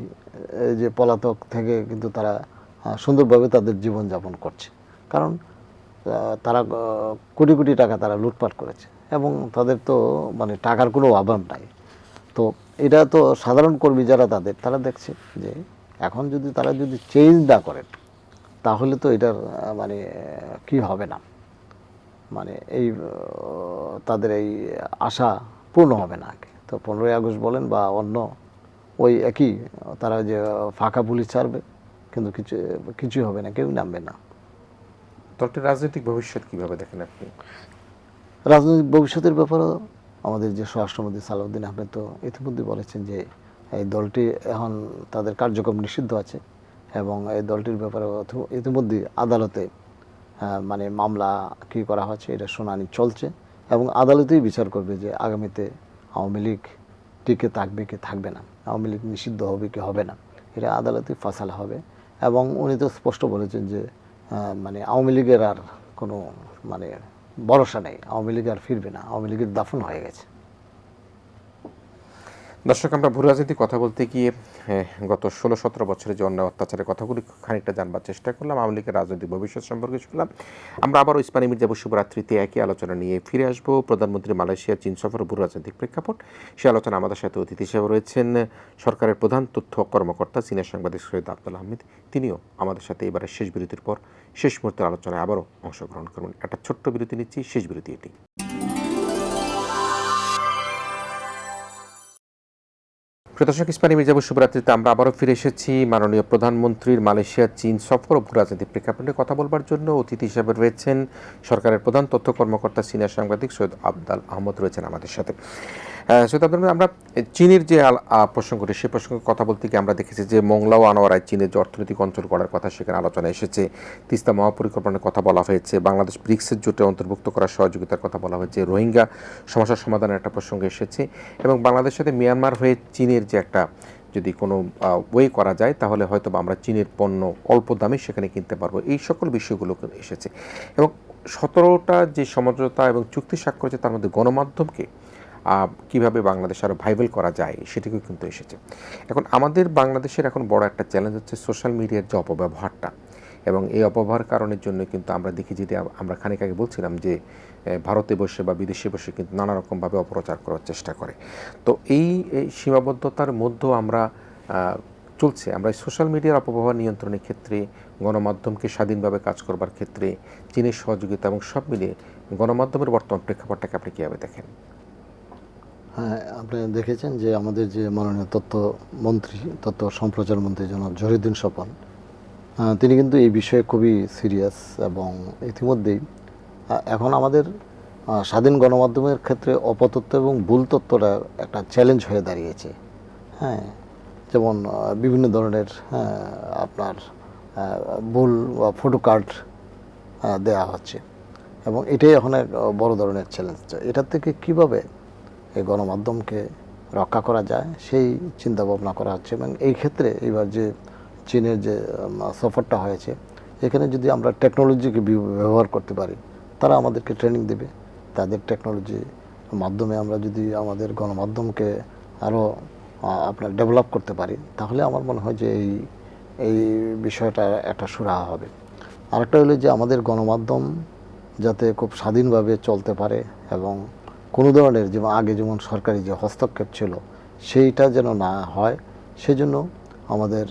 যে পলাতক থেকে কিন্তু তারা সুন্দরভাবে তাদের জীবনযাপন করছে। কারণ তারা কোটি কোটি টাকা তারা লুটপাট করেছে এবং তাদের তো মানে টাকার কোনো অভাব নাই। তো এটা তো সাধারণ কর্মী যারা তারা দেখছে যে এখন যদি তারা যদি চেঞ্জ না করেন তাহলে তো এটার মানে কি হবে না, মানে এই তাদের এই আশা পূর্ণ হবে না। তো 15ই আগস্ট বলেন বা অন্য ওই একই, তারা যে ফাঁকা পুলিশ ছাড়বে কিন্তু কিছুই হবে না, কেউ নামবে না। দলটির রাজনৈতিক ভবিষ্যৎ কীভাবে দেখেন আপনি? রাজনৈতিক ভবিষ্যতের ব্যাপারে আমাদের যে স্বরাষ্ট্রমন্ত্রী সালাউদ্দিন আহমেদ তো ইতিমধ্যে বলেছেন যে এই দলটি এখন তাদের কার্যক্রম নিষিদ্ধ আছে এবং এই দলটির ব্যাপারে ইতিমধ্যে আদালতে মানে মামলা কী করা হচ্ছে এটা শুনানি চলছে এবং আদালতেই বিচার করবে যে আগামীতে আওয়ামী লীগ টিকে থাকবে কি থাকবে না, আওয়ামী লীগ নিষিদ্ধ হবে কি হবে না, এটা আদালতেই ফয়সালা হবে। এবং উনি তো স্পষ্ট বলেছেন যে মানে আওয়ামী লীগের আর কোনো মানে ভরসা নেই, আওয়ামী লীগ আর ফিরবে না, আওয়ামী লীগের দাফন হয়ে গেছে। দর্শক, আমরা ভূ রাজনীতি কথা বলতে গিয়ে গত 16-17 বছরের যে অন্যায় অত্যাচারের কথাগুলি খানিকটা জানবার চেষ্টা করলাম, আওয়ামী লীগের রাজনৈতিক ভবিষ্যৎ সম্পর্কে শুনলাম। আমরা আবারও ইস্পানী মির্জা শুভরাত্রিতে একই আলোচনা নিয়ে ফিরে আসবো। প্রধানমন্ত্রী মালয়েশিয়া চীন সফর ভূ রাজনৈতিক প্রেক্ষাপট, সে আলোচনা আমাদের সাথে অতিথি হিসেবে রয়েছেন সরকারের প্রধান তথ্য কর্মকর্তা সিনিয়র সাংবাদিক সৈয়দ আব্দুল আহমেদ। তিনিও আমাদের সাথে এবারের শেষ বিরতির পর শেষ মুহূর্তের আলোচনায় আবারও অংশগ্রহণ করবেন। একটা ছোট্ট বিরতি নিচ্ছি, শেষ বিরতি এটি। প্রদর্শক, ইস্পানী মির্জা শুভরাত্রিতে আমরা আবারও ফিরে এসেছি মাননীয় প্রধানমন্ত্রীর মালয়েশিয়া চীন সফর ও ভূ রাজনৈতিক প্রেক্ষাপটে কথা বলবার জন্য। অতিথি হিসেবে রয়েছেন সরকারের প্রধান তথ্য কর্মকর্তা সিনিয়র সাংবাদিক সৈয়দ আব্দুল আহমদ রয়েছেন আমাদের সাথে। সৈয়দ আব্দুল, আমরা চীনের যে প্রসঙ্গটি, সেই প্রসঙ্গে কথা বলতে গিয়ে আমরা দেখেছি যে মোংলা ও আনোয়ারায় চীনের যে অর্থনৈতিক অঞ্চল গড়ার কথা সেখানে আলোচনা এসেছে, তিস্তা মহাপরিকল্পনার কথা বলা হয়েছে, বাংলাদেশ ব্রিক্সের জোটে অন্তর্ভুক্ত করার সহযোগিতার কথা বলা হয়েছে, রোহিঙ্গা সমস্যার সমাধানের একটা প্রসঙ্গ এসেছে এবং বাংলাদেশের সাথে মিয়ানমার হয়ে চীনের যে একটা যদি কোনো ওয়ে করা যায় তাহলে হয়তো বা আমরা চীনের পণ্য অল্প দামে সেখানে কিনতে পারবো, এই সকল বিষয়গুলো এসেছে। এবং 17টা যে সমঝোতা এবং চুক্তি স্বাক্ষর তার মধ্যে গণমাধ্যমকে কিভাবে বাংলাদেশ আরও ভাইবেল করা যায় সেটিকেও কিন্তু এসেছে। এখন আমাদের বাংলাদেশের এখন বড় একটা চ্যালেঞ্জ হচ্ছে সোশ্যাল মিডিয়ার যে অপব্যবহারটা, এবং এই অপব্যবহার কারণের জন্য কিন্তু আমরা দেখি, যেটি আমরা খানিক আগে বলছিলাম, যে ভারতে বসে বা বিদেশে বসে কিন্তু নানা রকমভাবে অপপ্রচার করার চেষ্টা করে। তো এই সীমাবদ্ধতার মধ্যেও আমরা চলছে, আমরা সোশ্যাল মিডিয়ার অপব্যবহার নিয়ন্ত্রণের ক্ষেত্রে, গণমাধ্যমকে স্বাধীনভাবে কাজ করবার ক্ষেত্রে চীনের সহযোগিতা এবং সব মিলিয়ে গণমাধ্যমের বর্তমান প্রেক্ষাপটটাকে আপনি কীভাবে দেখেন? হ্যাঁ, আপনি দেখেছেন যে আমাদের যে মাননীয় তথ্য সম্প্রচার মন্ত্রী জনাব জহিরুদ্দিন স্বপন, তিনি কিন্তু এই বিষয়ে খুবই সিরিয়াস, এবং ইতিমধ্যেই এখন আমাদের স্বাধীন গণমাধ্যমের ক্ষেত্রে অপতথ্য এবং ভুল তথ্যটা একটা চ্যালেঞ্জ হয়ে দাঁড়িয়েছে। হ্যাঁ, যেমন বিভিন্ন ধরনের আপনার ভুল বা ফটো কার্ড দেওয়া হচ্ছে, এবং এটাই এখন এক বড় ধরনের চ্যালেঞ্জ। এটার থেকে কিভাবে এই গণমাধ্যমকে রক্ষা করা যায় সেই চিন্তা ভাবনা করা হচ্ছে। এবং এই ক্ষেত্রে এবার যে চীনের যে সফরটা হয়েছে, এখানে যদি আমরা টেকনোলজিকে ব্যবহার করতে পারি, তারা আমাদেরকে ট্রেনিং দেবে। তাদের টেকনোলজির মাধ্যমে আমরা যদি আমাদের গণমাধ্যমকে আরও আপনার ডেভেলপ করতে পারি, তাহলে আমার মনে হয় যে এই বিষয়টা একটা সুরাহা হবে। আরেকটা হলো যে আমাদের গণমাধ্যম যাতে খুব স্বাধীনভাবে চলতে পারে, এবং কোনো ধরনের যেমন আগে যেমন সরকারি যে হস্তক্ষেপ ছিল সেইটা যেন না হয়, সেজন্য আমাদের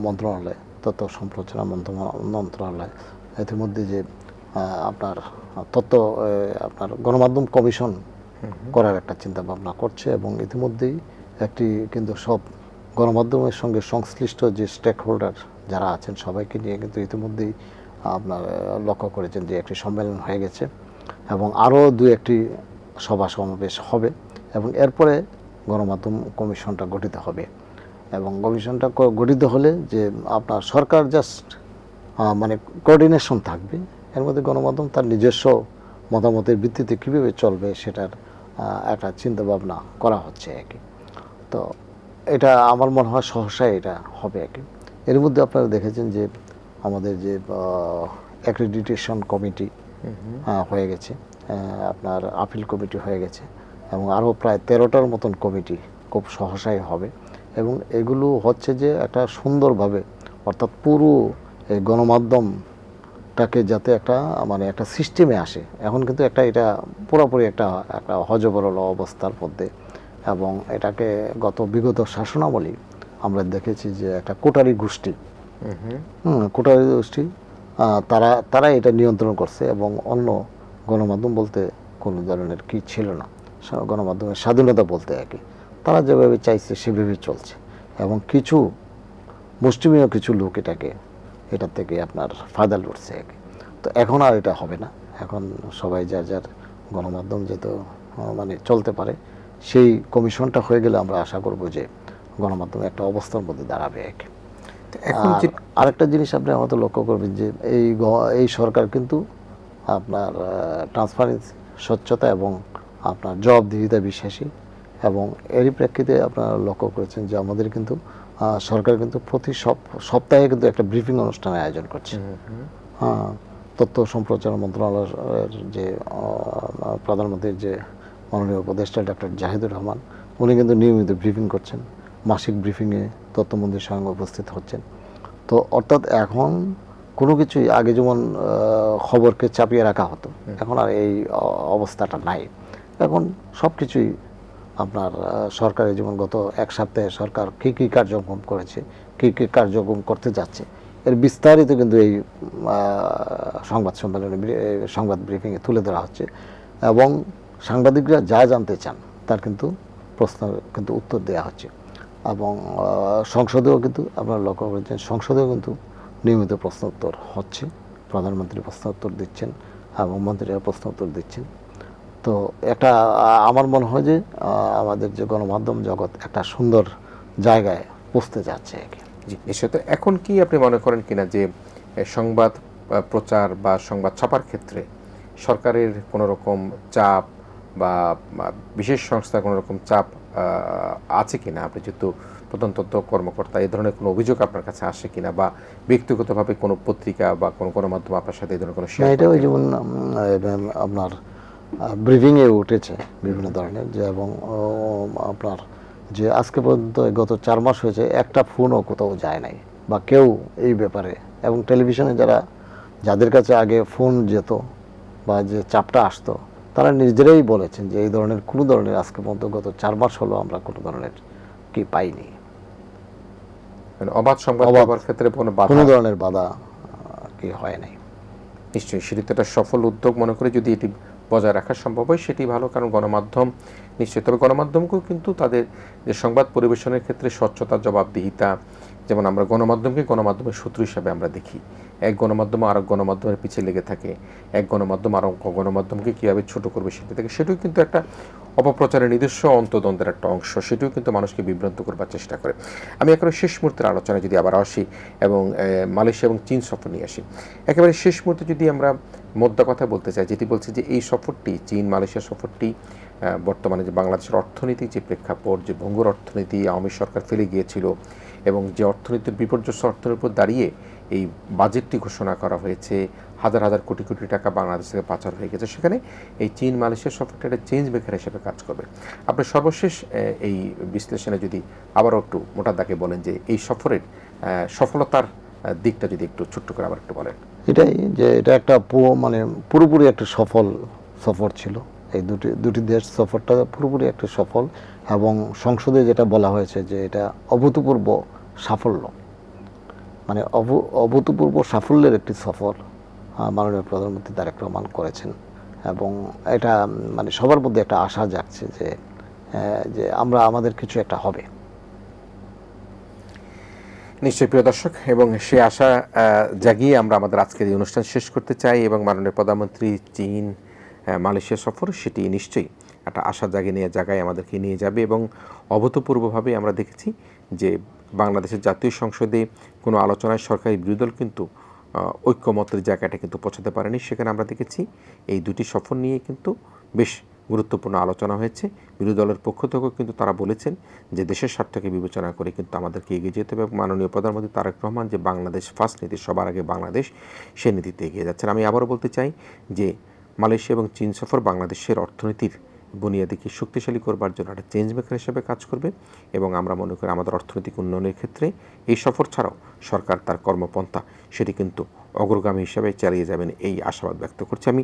মন্ত্রণালয়, তথ্য সম্প্রচার মন্ত্রণালয় ইতিমধ্যে যে আপনার আপনার গণমাধ্যম কমিশন করার একটা চিন্তা ভাবনা করছে, এবং ইতিমধ্যেই একটি কিন্তু সব গণমাধ্যমের সঙ্গে সংশ্লিষ্ট যে স্টেক হোল্ডার যারা আছেন সবাইকে নিয়ে কিন্তু ইতিমধ্যেই আপনার লক্ষ্য করেছেন যে একটি সম্মেলন হয়ে গেছে, এবং আরও একটি সভা সমাবেশ হবে, এবং এরপরে গণমাধ্যম কমিশনটা গঠিত হবে। এবং কমিশনটা গঠিত হলে যে আপনার সরকার জাস্ট মানে কোঅর্ডিনেশন থাকবে, এর মধ্যে গণমাধ্যম তার নিজস্ব মতামতের ভিত্তিতে কীভাবে চলবে সেটার একটা চিন্তাভাবনা করা হচ্ছে আর কি। তো এটা আমার মনে হয় সহসায় এটা হবে আর কি। এর মধ্যে আপনারা দেখেছেন যে আমাদের যে অ্যাক্রেডিটেশন কমিটি হয়ে গেছে, আপনার আপিল কমিটি হয়ে গেছে, এবং আরও প্রায় 13টার মতন কমিটি খুব সহসাই হবে। এবং এগুলো হচ্ছে যে একটা সুন্দরভাবে, অর্থাৎ পুরো এই গণমাধ্যমটাকে যাতে একটা মানে একটা সিস্টেমে আসে। এখন কিন্তু এটা পুরোপুরি একটা হযবরল অবস্থার মধ্যে, এবং এটাকে বিগত শাসনামলী আমরা দেখেছি যে একটা কোটারি গোষ্ঠী তারা এটা নিয়ন্ত্রণ করছে, এবং অন্য গণমাধ্যম বলতে কোনো ধরনের কি ছিল না, গণমাধ্যমের স্বাধীনতা বলতে একই, তারা যেভাবে চাইছে সেভাবেই চলছে, এবং কিছু মুষ্টিমেয় কিছু লোক এটার থেকে আপনার ফায়দা লুটছে একই। তো এখন আর এটা হবে না, এখন সবাই যার গণমাধ্যম যেহেতু মানে চলতে পারে, সেই কমিশনটা হয়ে গেলে আমরা আশা করব যে গণমাধ্যম একটা অবস্থার মধ্যে দাঁড়াবে একই। আরেকটা জিনিস আপনি আমাদের লক্ষ্য করবেন যে এই সরকার কিন্তু আপনার ট্রান্সপারেন্সি, স্বচ্ছতা এবং আপনার জবাবদিহিতা বিশ্বাসী, এবং এরই প্রেক্ষিতে আপনারা লক্ষ্য করেছেন যে আমাদের কিন্তু সরকার কিন্তু প্রতি সপ্তাহে কিন্তু একটা ব্রিফিং অনুষ্ঠানের আয়োজন করছে। তথ্য সম্প্রচার মন্ত্রণালয়ের যে প্রধানমন্ত্রীর যে মাননীয় উপদেষ্টা ডক্টর জাহিদুর রহমান, উনি কিন্তু নিয়মিত ব্রিফিং করছেন, মাসিক ব্রিফিংয়ে তথ্যমন্ত্রীর সঙ্গে উপস্থিত হচ্ছেন। তো অর্থাৎ এখন কোনো কিছুই আগে যেমন খবরকে চাপিয়ে রাখা হতো, এখন আর এই অবস্থাটা নাই। এখন সব কিছুই আপনার সরকারের, যেমন গত এক সপ্তাহে সরকার কী কী কার্যক্রম করেছে, কী কী কার্যক্রম করতে যাচ্ছে, এর বিস্তারিত কিন্তু এই সংবাদ সম্মেলনে, সংবাদ ব্রিফিংয়ে তুলে ধরা হচ্ছে, এবং সাংবাদিকরা যা জানতে চান তার কিন্তু উত্তর দেওয়া হচ্ছে। এবং সংসদেও কিন্তু আপনারা লক্ষ্য করেছেন, সংসদেও কিন্তু নিয়মিত প্রশ্ন উত্তর হচ্ছে, প্রধানমন্ত্রী প্রশ্ন উত্তর দিচ্ছেন এবং মন্ত্রীরা প্রশ্ন উত্তর দিচ্ছেন। তো একটা আমার মনে হয় যে আমাদের যে গণমাধ্যম জগৎ একটা সুন্দর জায়গায় পৌঁছতে যাচ্ছে আর কি। জি, নিশ্চয়ই। এখন কি আপনি মনে করেন কিনা যে সংবাদ প্রচার বা সংবাদ ছাপার ক্ষেত্রে সরকারের কোনো রকম চাপ বা বিশেষ সংস্থা কোনো রকম চাপ আছে কিনা? আপনি যেহেতু প্রধানতত্ত্ব কর্মকর্তা, এই ধরনের কোনো অভিযোগ আপনার কাছে আসে কিনা, বা ব্যক্তিগতভাবে কোনো পত্রিকা বা কোনো গণমাধ্যম আপনার সাথে এই ধরনের কোনো না, শেয়ার এটা ওই যেমন আপনার ব্রিফিংয়ে উঠেছে বিভিন্ন ধরনের যে, এবং আপনার যে আজকে পর্যন্ত গত 4 মাস হয়েছে একটা ফোনও কোথাও যায় নাই বা কেউ এই ব্যাপারে, এবং টেলিভিশনে যাদের কাছে আগে ফোন যেত বা যে চাপটা আসতো, তারা নিজেরাই বলেছেন যে এই ধরনের কোনো ধরনের আজকে পর্যন্ত গত 4 মাস হলো আমরা কোনো ধরনের কি পাইনি, মানে অবাধ সংবাদ পাওয়ার ক্ষেত্রে কোনো বাধা, কোনো ধরনের বাধা কি হয় নাই। নিশ্চয়ই সেটি তো একটা সফল উদ্যোগ মনে করে যদি এটি বজায় রাখা সম্ভব হয় সেটি ভালো, কারণ গণমাধ্যম নিশ্চয়ই, তবে গণমাধ্যমকেও কিন্তু তাদের যে সংবাদ পরিবেশনের ক্ষেত্রে স্বচ্ছতা, জবাবদিহিতা, যেমন আমরা গণমাধ্যমকে গণমাধ্যমের শত্রু হিসাবে আমরা দেখি, এক গণমাধ্যম আরেক গণমাধ্যমের পিছিয়ে লেগে থাকে, এক গণমাধ্যম আরেক গণমাধ্যমকে কীভাবে ছোট করবে সেটা থেকে, সেটাও কিন্তু একটা অপপ্রচারের নিজস্ব অন্তদ্বন্দ্বের একটা অংশ, সেটিও কিন্তু মানুষকে বিভ্রান্ত করবার চেষ্টা করে। আমি একেবারে শেষ মুহূর্তের আলোচনায় যদি আবার আসি এবং মালয়েশিয়া এবং চীন সফর নিয়ে আসি, একেবারে শেষ মুহূর্তে যদি আমরা মোদ্দা কথা বলতে চাই, যেটি বলছে যে এই সফরটি, চীন মালয়েশিয়া সফরটি বর্তমানে যে বাংলাদেশের অর্থনৈতিক যে প্রেক্ষাপট, যে ভঙ্গুর অর্থনীতি আওয়ামী সরকার ফেলে গিয়েছিল এবং যে অর্থনীতির বিপর্যস্ত অর্থনীতির উপর দাঁড়িয়ে এই বাজেটটি ঘোষণা করা হয়েছে, হাজার হাজার কোটি কোটি টাকা বাংলাদেশ থেকে পাচার হয়ে গেছে, সেখানে এই চীন মালয়েশিয়া সফরটা একটা চেঞ্জ মেকার হিসেবে কাজ করবে। আপনি সর্বশেষ এই বিশ্লেষণে যদি আবারও একটু মোটা দাগে বলেন যে এই সফরের সফলতার দিকটা যদি একটু ছোট্ট করে আবার একটু বলেন। এটাই যে এটা একটা মানে পুরোপুরি একটা সফল সফর ছিল, এই দুটি দেশ সফরটা পুরোপুরি একটা সফল, এবং সংসদে যেটা বলা হয়েছে যে এটা অভূতপূর্ব সাফল্য, মানে অভূতপূর্ব সাফল্যের একটি সফর মাননীয় প্রধানমন্ত্রী তারেক রহমান করেছেন, এবং এটা মানে সবার মধ্যে একটা আশা জাগছে যে যে আমাদের কিছু একটা হবে। নিশ্চয়ই প্রিয় দর্শক, এবং সে আশা জাগিয়ে আমরা আমাদের আজকের এই অনুষ্ঠান শেষ করতে চাই, এবং মাননীয় প্রধানমন্ত্রী চীন মালয়েশিয়া সফর সেটি নিশ্চয়ই একটা আশা জায়গায় আমাদেরকে নিয়ে যাবে, এবং অভূতপূর্বভাবে আমরা দেখেছি যে বাংলাদেশের জাতীয় সংসদে কোনো আলোচনায় সরকারি বিরোধী দল কিন্তু ঐক্যমতের জায়গাটা কিন্তু পৌঁছাতে পারেনি। সেখানে আমরা দেখেছি এই দুটি সফর নিয়ে কিন্তু বেশ গুরুত্বপূর্ণ আলোচনা হয়েছে। বিরোধী দলের পক্ষ থেকেও কিন্তু তারা বলেছেন যে দেশের স্বার্থকে বিবেচনা করে কিন্তু আমাদেরকে এগিয়ে যেতে হবে, এবং মাননীয় প্রধানমন্ত্রী তারেক রহমান যে বাংলাদেশ ফার্স্ট নীতি, সবার আগে বাংলাদেশ, সে নীতিতে এগিয়ে যাচ্ছেন। আমি আবারও বলতে চাই যে মালয়েশিয়া এবং চীন সফর বাংলাদেশের অর্থনীতির বুনিয়াদিকে শক্তিশালী করবার জন্য একটা চেঞ্জ মেকার হিসেবে কাজ করবে, এবং আমরা মনে করি আমাদের অর্থনৈতিক উন্নয়নের ক্ষেত্রে এই সফর ছাড়াও সরকার তার কর্মপন্থা সেটি কিন্তু অগ্রগামী হিসাবে চালিয়ে যাবেন, এই আশাবাদ ব্যক্ত করছি। আমি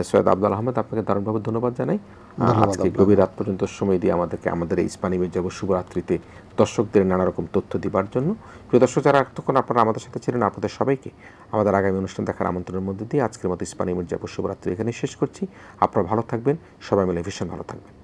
সৈয়দ আব্দুল আহমেদ, আপনাকে দারুণভাবে ধন্যবাদ জানাই। আজকে গভীর রাত পর্যন্ত সময় দিয়ে আমাদের এই ইস্পানি মির্জাপুর শুভরাত্রিতে দর্শকদের নানা রকম তথ্য দিবার জন্য। প্রিয় দর্শক, যারা এতক্ষণ আপনারা আমাদের সাথে ছিলেন, আপনাদের সবাইকে আমাদের আগামী অনুষ্ঠান দেখার আমন্ত্রণের মধ্যে দিয়ে আজকের মতো ইস্পানি মির্জাপুর শুভরাত্রি এখানে শেষ করছি। আপনারা ভালো থাকবেন, সবাই মিলে ভীষণ ভালো থাকবেন।